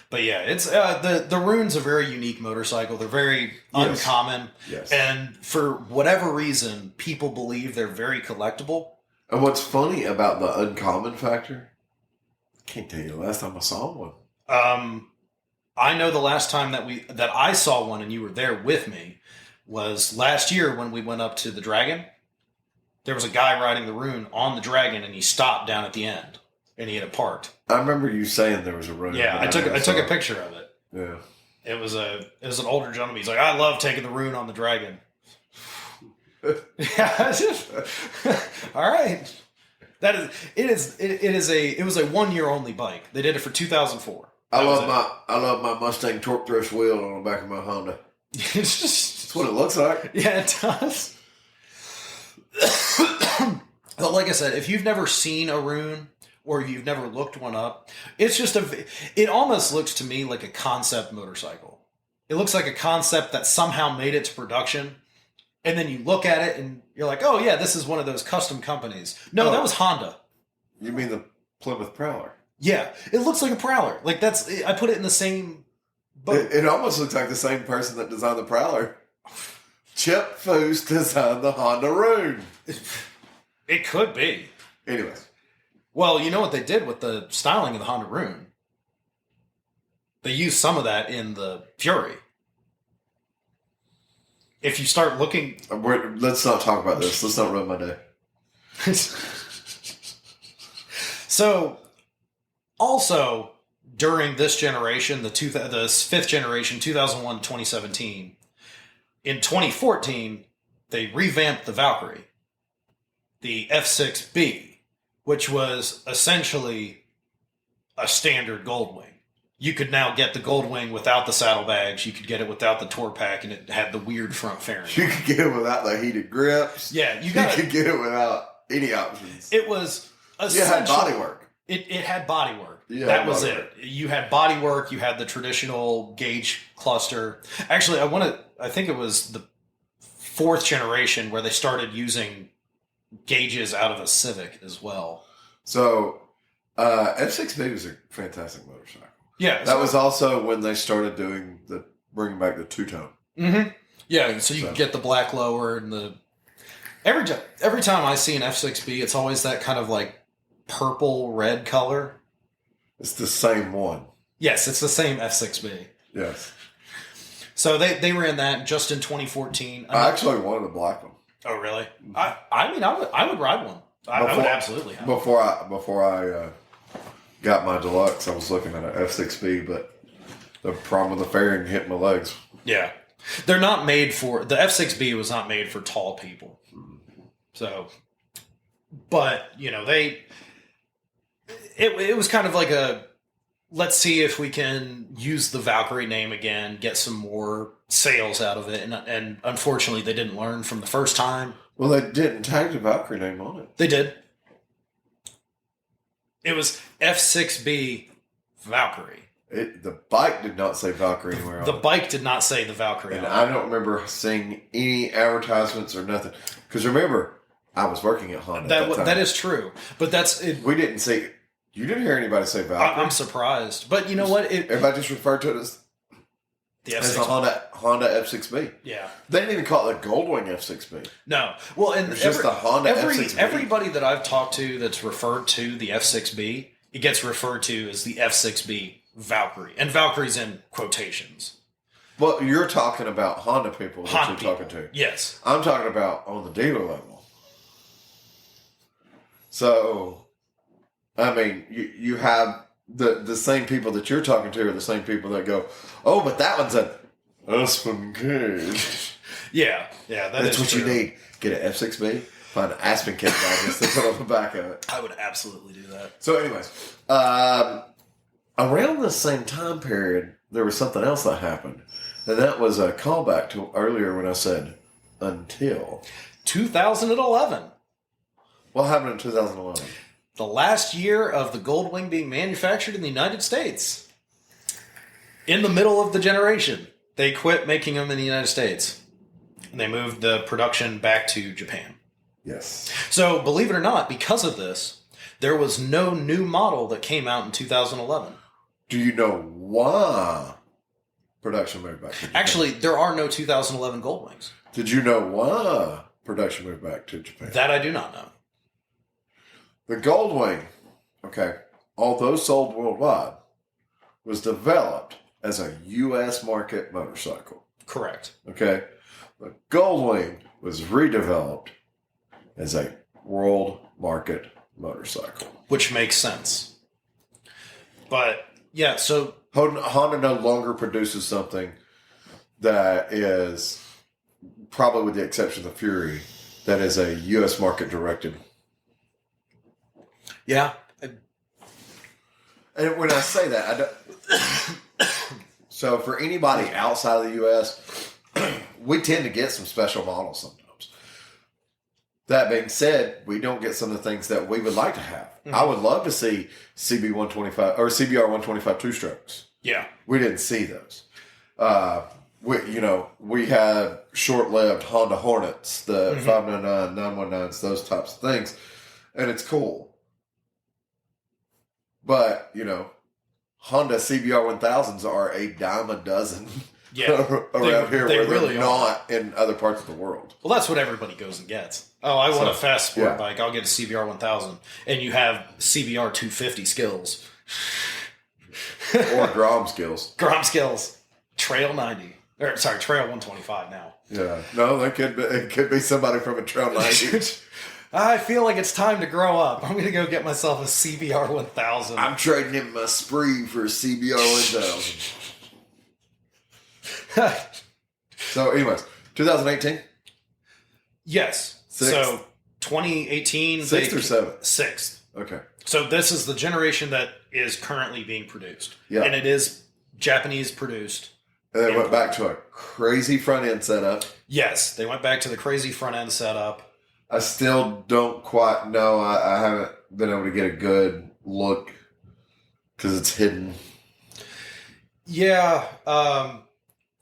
D: But yeah, it's the Rune's a very unique motorcycle. They're very uncommon.
C: Yes.
D: And for whatever reason, people believe they're very collectible.
C: And what's funny about the uncommon factor, I can't tell you the last time I saw one.
D: I know the last time that I saw one and you were there with me was last year when we went up to the Dragon. There was a guy riding the Rune on the Dragon and he stopped down at the end and he had it parked.
C: I remember you saying there was a Rune.
D: Yeah, I took a picture of it.
C: Yeah.
D: It was an older gentleman. He's like, I love taking the Rune on the Dragon. Yeah, all right. It was a 1 year only bike. They did it for 2004.
C: I love my Mustang torque thrust wheel on the back of my Honda.
D: It's just
C: That's what it looks like.
D: Yeah, it does. But like I said, if you've never seen a Rune or you've never looked one up, it's just it almost looks to me like a concept motorcycle. It looks like a concept that somehow made it to production. And then you look at it and you're like, oh yeah, this is one of those custom companies. No, that was Honda.
C: You mean the Plymouth Prowler?
D: Yeah, it looks like a Prowler. Like I put it in the same boat.
C: It almost looks like the same person that designed the Prowler. Chip Foose designed the Honda Rune.
D: It could be.
C: Anyways.
D: Well, you know what they did with the styling of the Honda Rune? They used some of that in the Fury. If you start looking...
C: Let's not talk about this. Let's not ruin my day.
D: So, also, during this generation, the fifth generation, 2001 to 2017, in 2014, they revamped the Valkyrie, the F6B, which was essentially a standard Goldwing. You could now get the Goldwing without the saddlebags. You could get it without the tour pack, and it had the weird front fairing.
C: You could get it without the heated grips.
D: Yeah, you
C: could get it without any options.
D: It was
C: it had bodywork.
D: It had bodywork. That was it. You had bodywork. You had the traditional gauge cluster. Actually, I think it was the 4th generation where they started using gauges out of a Civic as well.
C: So, F6B was a fantastic motorcycle.
D: Yeah,
C: That was also when they started bringing back the two-tone.
D: Mm-hmm. Yeah, so you can get the black lower and the... Every time I see an F6B, it's always that kind of like purple-red color.
C: It's the same one.
D: Yes, it's the same F6B.
C: Yes.
D: So they ran that just in 2014.
C: I actually wanted a black one.
D: Oh, really? I mean, I would ride one. I would absolutely have one.
C: Before I got my deluxe, I was looking at an F6B, but the problem with the fairing hit my legs.
D: Yeah. They're not made for... The F6B was not made for tall people. So... But, you know, it was kind of like a... Let's see if we can use the Valkyrie name again, get some more sales out of it. And unfortunately, they didn't learn from the first time.
C: Well, they didn't tag the Valkyrie name on it.
D: They did. It was F6B Valkyrie.
C: The bike did not say Valkyrie anywhere on
D: The
C: it.
D: bike did not say the Valkyrie.
C: And
D: on
C: I don't remember seeing any advertisements or nothing. Because remember, I was working at Honda at that time.
D: That is true. But that's...
C: We didn't see... You didn't hear anybody say Valkyrie.
D: I'm surprised. But you know what?
C: Everybody just referred to it as
D: the
C: a
D: F6B.
C: Honda F6B.
D: Yeah.
C: They didn't even call it the Goldwing F6B.
D: No. Well, and
C: It's just the Honda F6B.
D: Everybody that I've talked to that's referred to the F6B, it gets referred to as the F6B Valkyrie. And Valkyrie's in quotations.
C: Well, you're talking about Honda people that
D: Honda
C: you're
D: people.
C: talking to.
D: Yes.
C: I'm talking about on the dealer level. So, I mean, you have the same people that you're talking to are the same people that go, oh, but that one's an Aspen cage.
D: Yeah. Yeah,
C: That's what
D: true.
C: you need. Get an F6B, find an Aspen cage digest and put on the back of it.
D: I would absolutely do that.
C: So, anyways, around the same time period, there was something else that happened. And that was a callback to earlier when I said until.
D: 2011.
C: What happened in 2011?
D: The last year of the Goldwing being manufactured in the United States. In the middle of the generation. They quit making them in the United States. And they moved the production back to Japan.
C: Yes.
D: So, believe it or not, because of this, there was no new model that came out in 2011.
C: Do you know why production moved back to Japan?
D: Actually, there are no 2011 Goldwings.
C: Did you know why production moved back to Japan?
D: That I do not know.
C: The Goldwing, okay, although sold worldwide, was developed as a U.S. market motorcycle.
D: Correct.
C: Okay? The Goldwing was redeveloped as a world market motorcycle.
D: Which makes sense. But, yeah, so...
C: Honda no longer produces something that is, probably with the exception of the Fury, that is a U.S. market directed.
D: Yeah.
C: And when I say that, I don't... So for anybody outside of the U.S., we tend to get some special models sometimes. That being said, we don't get some of the things that we would like to have. Mm-hmm. I would love to see CB125 or CBR 125 two-strokes.
D: Yeah.
C: We didn't see those. We had short-lived Honda Hornets, the 599, 919s, those types of things. And it's cool. But, Honda CBR 1000s are a dime a dozen around here
D: they
C: where
D: really
C: they're not in other parts of the world.
D: Well, that's what everybody goes and gets. Oh, I want a fast sport bike. I'll get a CBR 1000. And you have CBR 250 skills.
C: Or Grom skills.
D: Grom skills. Trail 90. Trail 125 now.
C: Yeah. No, it could be somebody from a Trail 90.
D: I feel like it's time to grow up. I'm going to go get myself a CBR 1000.
C: I'm trading in my Spree for a CBR 1000. So, anyways, 2018?
D: Yes.
C: Sixth.
D: So, 2018.
C: Sixth or seventh?
D: Sixth.
C: Okay.
D: So, this is the generation that is currently being produced.
C: Yeah.
D: And it is Japanese produced.
C: And they went back to a crazy front end setup.
D: Yes. They went back to the crazy front end setup.
C: I still don't quite know. I haven't been able to get a good look because it's hidden.
D: Yeah,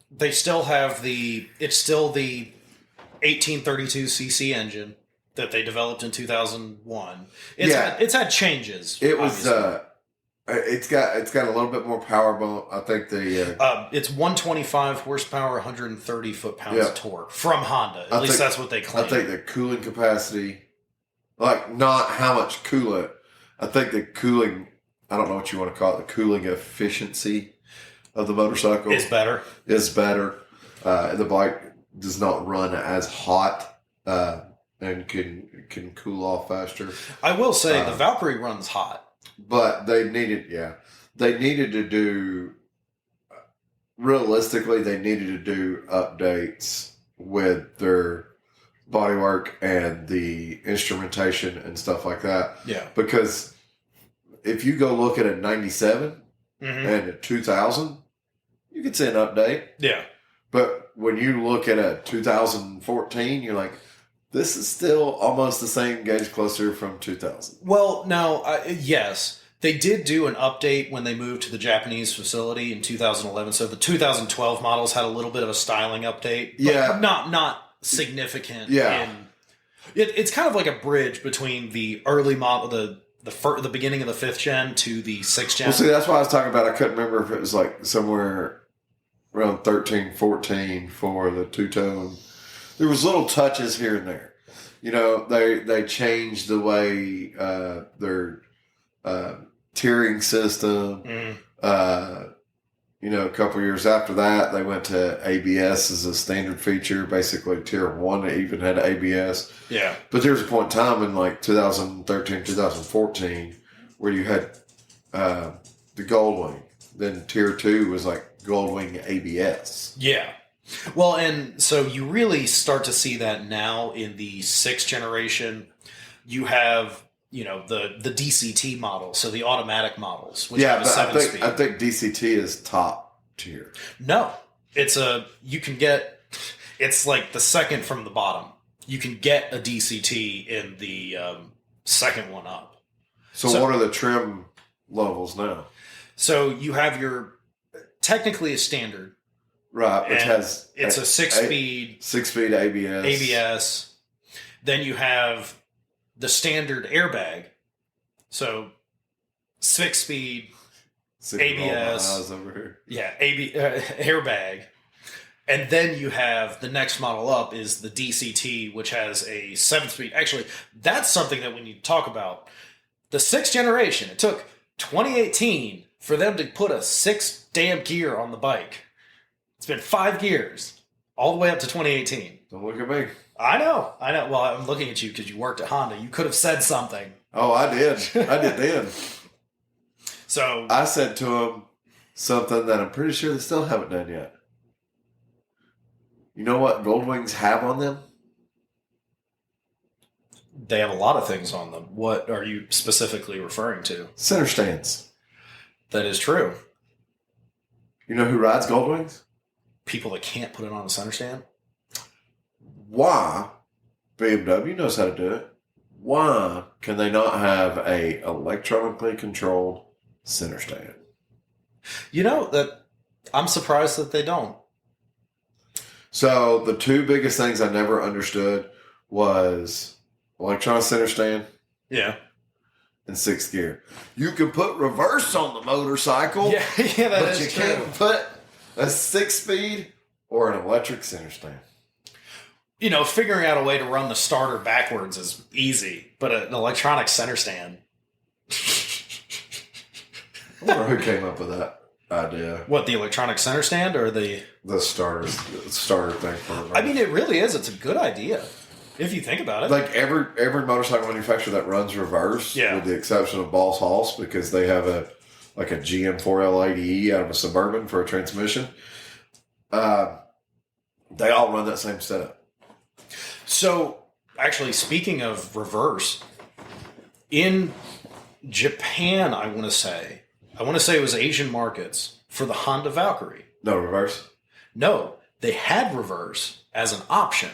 D: they still have it's still the 1832cc engine that they developed in 2001. It's had changes.
C: It was it's got a little bit more power, but I think
D: it's 125 horsepower, 130 foot-pounds of torque from Honda. At least that's what they claim.
C: I think the cooling capacity, like not how much coolant. I think the cooling, I don't know what you want to call it, the cooling efficiency of the motorcycle
D: is better.
C: The bike does not run as hot and can cool off faster.
D: I will say the Valkyrie runs hot.
C: But they needed to do, realistically, they needed to do updates with their bodywork and the instrumentation and stuff like that.
D: Yeah.
C: Because if you go look at a 97 and a 2000, you could see an update.
D: Yeah.
C: But when you look at a 2014, you're like, this is still almost the same gauge cluster from 2000.
D: Well, no, yes. They did do an update when they moved to the Japanese facility in 2011. So the 2012 models had a little bit of a styling update. But not significant.
C: Yeah.
D: It's kind of like a bridge between the early model, the beginning of the 5th gen to the 6th gen.
C: Well, see, that's what I was talking about. I couldn't remember if it was like somewhere around 13, 14 for the two-tone. There was little touches here and there. You know, they changed the way their tiering system. You know, a couple years after that, they went to ABS as a standard feature. Basically, Tier 1 even had ABS.
D: Yeah.
C: But there was a point in time in like 2013, 2014 where you had the Goldwing. Then Tier 2 was like Goldwing ABS.
D: Yeah. Well, and so you really start to see that now in the 6th generation. You have, you know, the DCT model, so the automatic models, which have a 7-speed.
C: I think DCT is top tier.
D: No, it's like the second from the bottom. You can get a DCT in the second one up.
C: So what are the trim levels now?
D: So you have technically a standard.
C: Right, which has...
D: It's a 6-speed...
C: 6-speed ABS.
D: ABS. Then you have the standard airbag. So 6-speed ABS.
C: Over here.
D: Yeah, airbag. And then you have the next model up is the DCT, which has a 7-speed. Actually, that's something that when you talk about the 6th generation, it took 2018 for them to put a 6 damn gear on the bike. It's been 5 years, all the way up to 2018.
C: Don't look at me.
D: I know. Well, I'm looking at you because you worked at Honda. You could have said something.
C: Oh, I did. I did then.
D: So
C: I said to him something that I'm pretty sure they still haven't done yet. You know what Goldwings have on them?
D: They have a lot of things on them. What are you specifically referring to?
C: Center stands.
D: That is true.
C: You know who rides Goldwings?
D: People that can't put it on a center stand?
C: Why? BMW knows how to do it. Why can they not have a electronically controlled center stand?
D: You know, that I'm surprised that they don't.
C: So the two biggest things I never understood was electronic center stand.
D: Yeah.
C: And 6th gear. You can put reverse on the motorcycle.
D: Yeah,
C: but you can't put a 6-speed or an electric center stand.
D: You know, figuring out a way to run the starter backwards is easy, but an electronic center stand.
C: I wonder who came up with that idea.
D: What, the electronic center stand or the
C: starter thing for reverse?
D: I mean, it really is. It's a good idea. If you think about it.
C: Like every motorcycle manufacturer that runs reverse, with the exception of Boss Hoss, because they have a GM4L80E out of a Suburban for a transmission, they all run that same setup.
D: So, actually, speaking of reverse, in Japan, I want to say it was Asian markets for the Honda Valkyrie.
C: No reverse?
D: No, they had reverse as an option.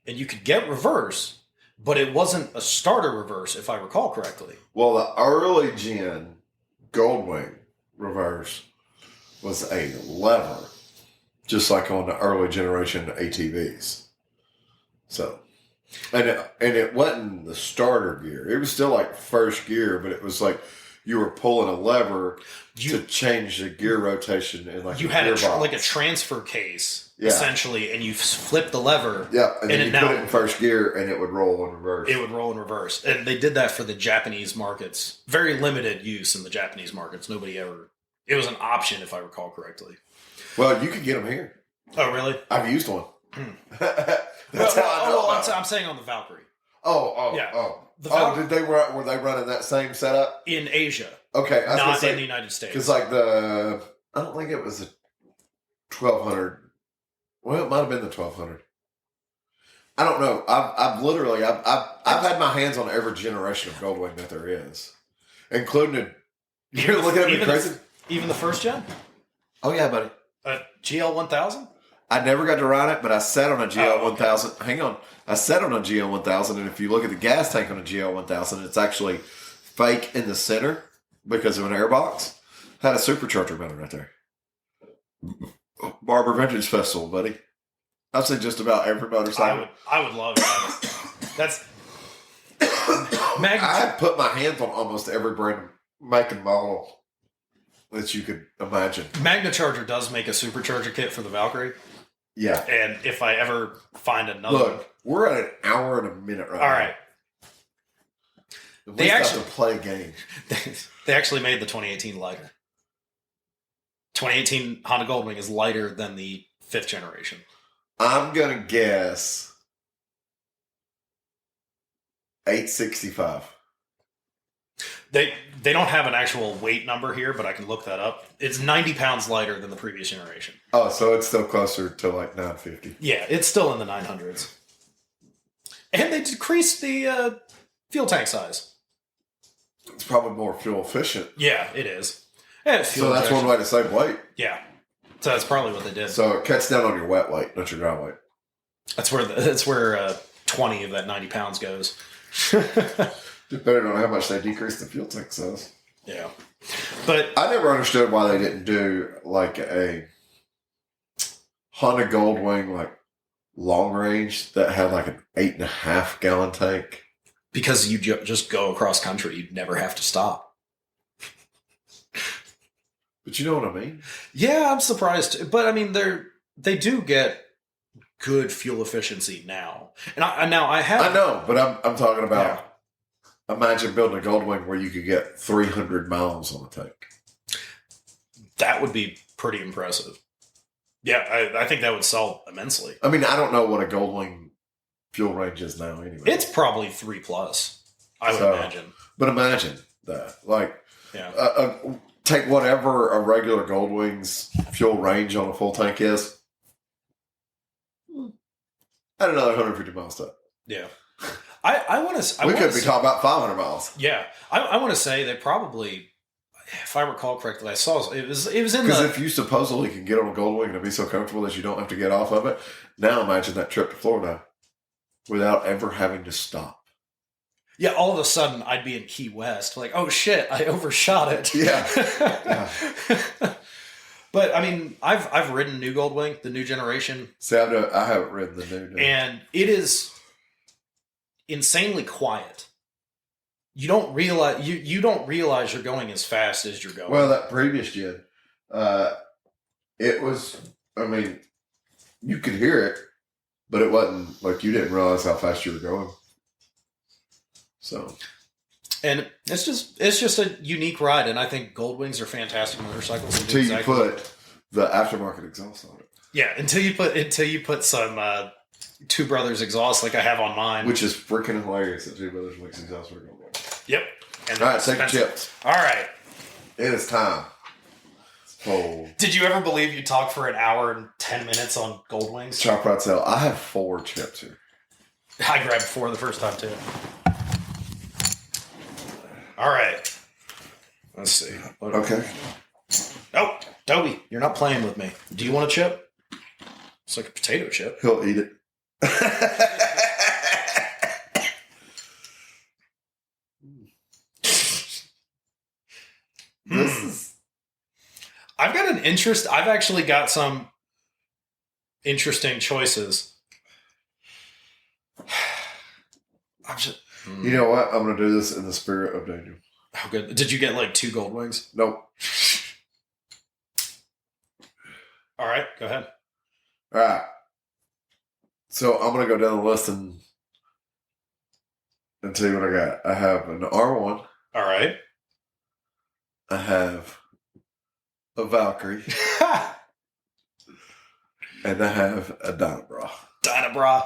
D: And you could get reverse, but it wasn't a starter reverse, if I recall correctly.
C: Well, the early gen Goldwing reverse was a lever, just like on the early generation ATVs. So, and it wasn't the starter gear. It was still like first gear, but it was like you were pulling a lever to change the gear rotation in like
D: you
C: a
D: had
C: gearbox.
D: like a transfer case essentially, and you flip the lever.
C: Yeah, and then you
D: now,
C: put it in first gear, and it would roll in reverse.
D: It would roll in reverse, and they did that for the Japanese markets. Very limited use in the Japanese markets. Nobody ever. It was an option, if I recall correctly.
C: Well, you could get them here.
D: Oh, really?
C: I've used one.
D: That's how I know. I'm saying on the Valkyrie.
C: Did they were they running that same setup
D: in Asia?
C: Okay, I was
D: not
C: say,
D: in the United States.
C: Because like I don't think it was the 1200. Well, it might have been the 1200. I don't know. I've literally had my hands on every generation of Goldwing that there is, including. You're looking at me crazy.
D: Even the first gen.
C: Oh yeah, buddy.
D: GL 1000.
C: I never got to ride it, but I sat on a GL 1000. Hang on. I sat on a GL 1000, and if you look at the gas tank on a GL 1000, it's actually fake in the center because of an airbox. Had a supercharger mounted right there. Barber Vintage Festival, buddy. I've seen just about every motorcycle.
D: I would love that. That's
C: I have put my hands on almost every brand, make, and model that you could imagine.
D: Magna Charger does make a supercharger kit for the Valkyrie.
C: Yeah.
D: And if I ever find another...
C: Look, we're at an hour and a minute right now.
D: All right.
C: They actually have to play a game.
D: They actually made the 2018 lighter. 2018 Honda Goldwing is lighter than the 5th generation.
C: I'm going to guess 865.
D: They don't have an actual weight number here, but I can look that up. It's 90 pounds lighter than the previous generation.
C: Oh, so it's still closer to like 950.
D: Yeah, it's still in the 900s. And they decreased the fuel tank size.
C: It's probably more fuel efficient.
D: Yeah, it is.
C: So that's one way to save weight.
D: Yeah. So that's probably what they did.
C: So it cuts down on your wet weight, not your dry weight.
D: That's where 20 of that 90 pounds goes.
C: Depending on how much they decrease the fuel tank size.
D: Yeah. But
C: I never understood why they didn't do like a Honda Goldwing like long range that had like an 8.5 gallon tank.
D: Because you just go across country, you'd never have to stop.
C: But you know what I mean?
D: Yeah, I'm surprised. But I mean, they do get good fuel efficiency now. And I
C: know, but I'm talking about. Yeah. Imagine building a Goldwing where you could get 300 miles on the tank.
D: That would be pretty impressive. Yeah, I think that would sell immensely.
C: I mean, I don't know what a Goldwing fuel range is now anyway.
D: It's probably 3+, I would imagine.
C: But imagine that. Like,
D: yeah.
C: Take whatever a regular Goldwing's fuel range on a full tank is. Add another 150 miles to it.
D: Yeah. I want to.
C: We could be talking about 500 miles.
D: Yeah, I want to say they probably, if I recall correctly, I saw it was in
C: because if you supposedly can get on a Goldwing and it'd be so comfortable that you don't have to get off of it. Now imagine that trip to Florida without ever having to stop.
D: Yeah, all of a sudden I'd be in Key West, like, oh shit, I overshot it.
C: Yeah.
D: But I mean, I've ridden New Goldwing, the new generation.
C: See, I haven't ridden the new,
D: and it is insanely quiet. You don't realize you're going as fast as you're going.
C: Well, that previous gen, it was. I mean, you could hear it, but it wasn't like you didn't realize how fast you were going. So,
D: and it's just a unique ride, and I think Goldwings are fantastic motorcycles.
C: Until you put the aftermarket exhaust on it.
D: Yeah, until you put some. Two Brothers exhaust like I have on mine.
C: Which is freaking hilarious that Two Brothers makes exhaust for Goldwing.
D: Yep. And
C: all right, take your chips.
D: All right.
C: It is time. Oh.
D: Did you ever believe you talked for an hour and 10 minutes on Goldwings?
C: Chop right sale. I have 4 chips here.
D: I grabbed 4 the first time too. All right. Let's see.
C: Okay.
D: Oh, Toby, you're not playing with me. Do you want a chip? It's like a potato chip.
C: He'll eat it. This is
D: I've actually got some interesting choices.
C: You know what? I'm going to do this in the spirit of Daniel.
D: Oh, good. Did you get like 2 gold wings?
C: Nope.
D: All right, go ahead.
C: All right. So I'm going to go down the list and tell you what I got. I have an R1.
D: All right.
C: I have a Valkyrie. And I have a Dynabra.
D: Dynabra.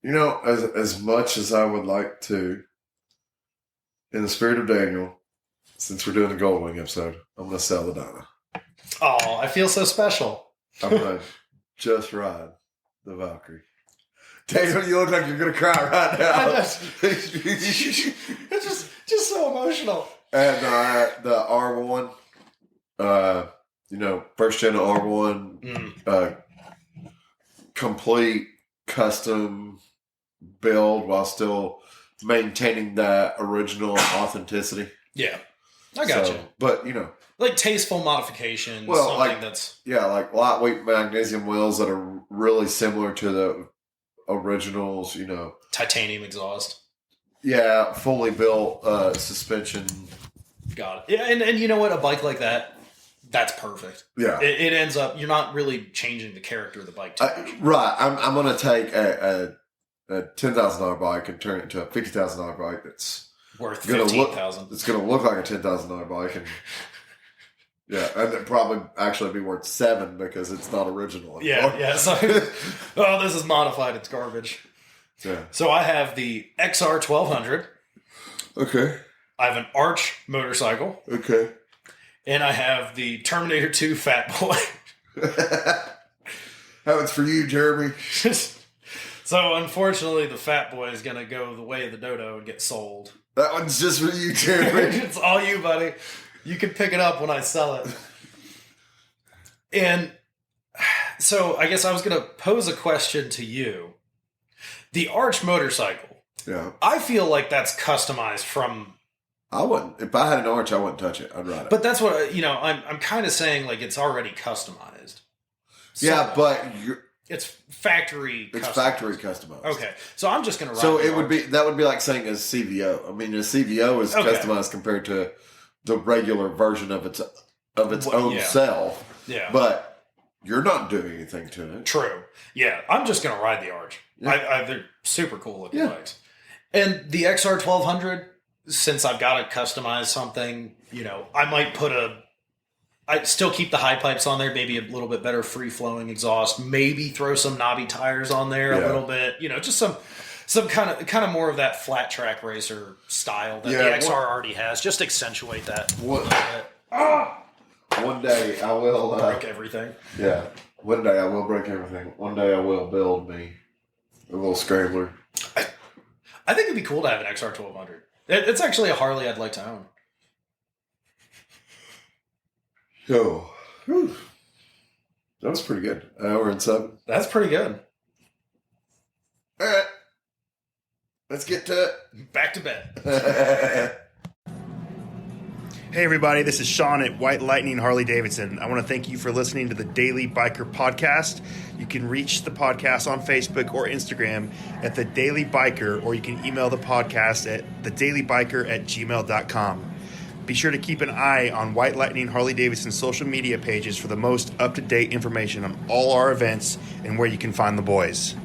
C: You know, as much as I would like to, in the spirit of Daniel, since we're doing the Goldwing episode, I'm going to sell the Dyna.
D: Oh, I feel so special.
C: I'm going to just ride the Valkyrie. Daniel, you look like you're going to cry right now.
D: It's just so emotional.
C: And the R1, first gen R1, complete custom build while still maintaining that original authenticity.
D: Yeah, I got you.
C: But,
D: like tasteful modification,
C: well,
D: something that's...
C: Yeah, like lightweight magnesium wheels that are really similar to the originals,
D: Titanium exhaust.
C: Yeah, fully built suspension.
D: Got it. Yeah, and you know what? A bike like that, that's perfect.
C: Yeah.
D: It ends up, you're not really changing the character of the bike too much.
C: Right. I'm going to take a $10,000 bike and turn it into a $50,000 bike that's
D: worth $15,000.
C: It's going to look like a $10,000 bike, and and it probably actually be worth $7,000 because it's not original anymore.
D: Yeah. So, oh, this is modified. It's garbage.
C: Yeah.
D: So I have the XR 1200.
C: Okay.
D: I have an Arch motorcycle.
C: Okay.
D: And I have the Terminator 2 Fat Boy.
C: That one's for you, Jeremy.
D: So, unfortunately, the Fat Boy is going to go the way of the dodo and get sold.
C: That one's just for you, Jeremy.
D: It's all you, buddy. You can pick it up when I sell it. And so, I guess I was going to pose a question to you. The Arch motorcycle.
C: Yeah.
D: I feel like that's customized from...
C: I wouldn't. If I had an Arch, I wouldn't touch it. I'd ride it.
D: But that's what, I'm kind of saying, like, it's already customized.
C: Yeah, but
D: it's factory
C: It's
D: customized.
C: factory customized.
D: Okay. So I'm just going to ride
C: So
D: the
C: it would
D: Arch.
C: be, that would be like saying a CVO. I mean, a CVO is
D: Okay.
C: customized compared to the regular version of its own
D: yeah.
C: self.
D: Yeah.
C: But you're not doing anything to it.
D: True. Yeah, I'm just going to ride the Arch.
C: Yeah.
D: They're super cool looking
C: Yeah.
D: bikes. And the XR 1200, since I've got to customize something, I might I'd still keep the high pipes on there, maybe a little bit better free-flowing exhaust, maybe throw some knobby tires on there a little bit, just some kind of more of that flat track racer style that the XR already has. Just accentuate that a little bit.
C: One day I will
D: Break everything.
C: Yeah. One day I will break everything. One day I will build me a little scrambler.
D: I think it'd be cool to have an XR 1200. It's actually a Harley I'd like to own.
C: Oh, whew. That was pretty good. An hour and 7.
D: That's pretty good.
C: All right. Let's get to
D: Back to bed.
C: it.
E: Hey everybody, this is Sean at White Lightning Harley Davidson. I want to thank you for listening to the Daily Biker Podcast. You can reach the podcast on Facebook or Instagram at The Daily Biker, or you can email the podcast at thedailybiker@gmail.com. Be sure to keep an eye on White Lightning Harley Davidson social media pages for the most up-to-date information on all our events and where you can find the boys.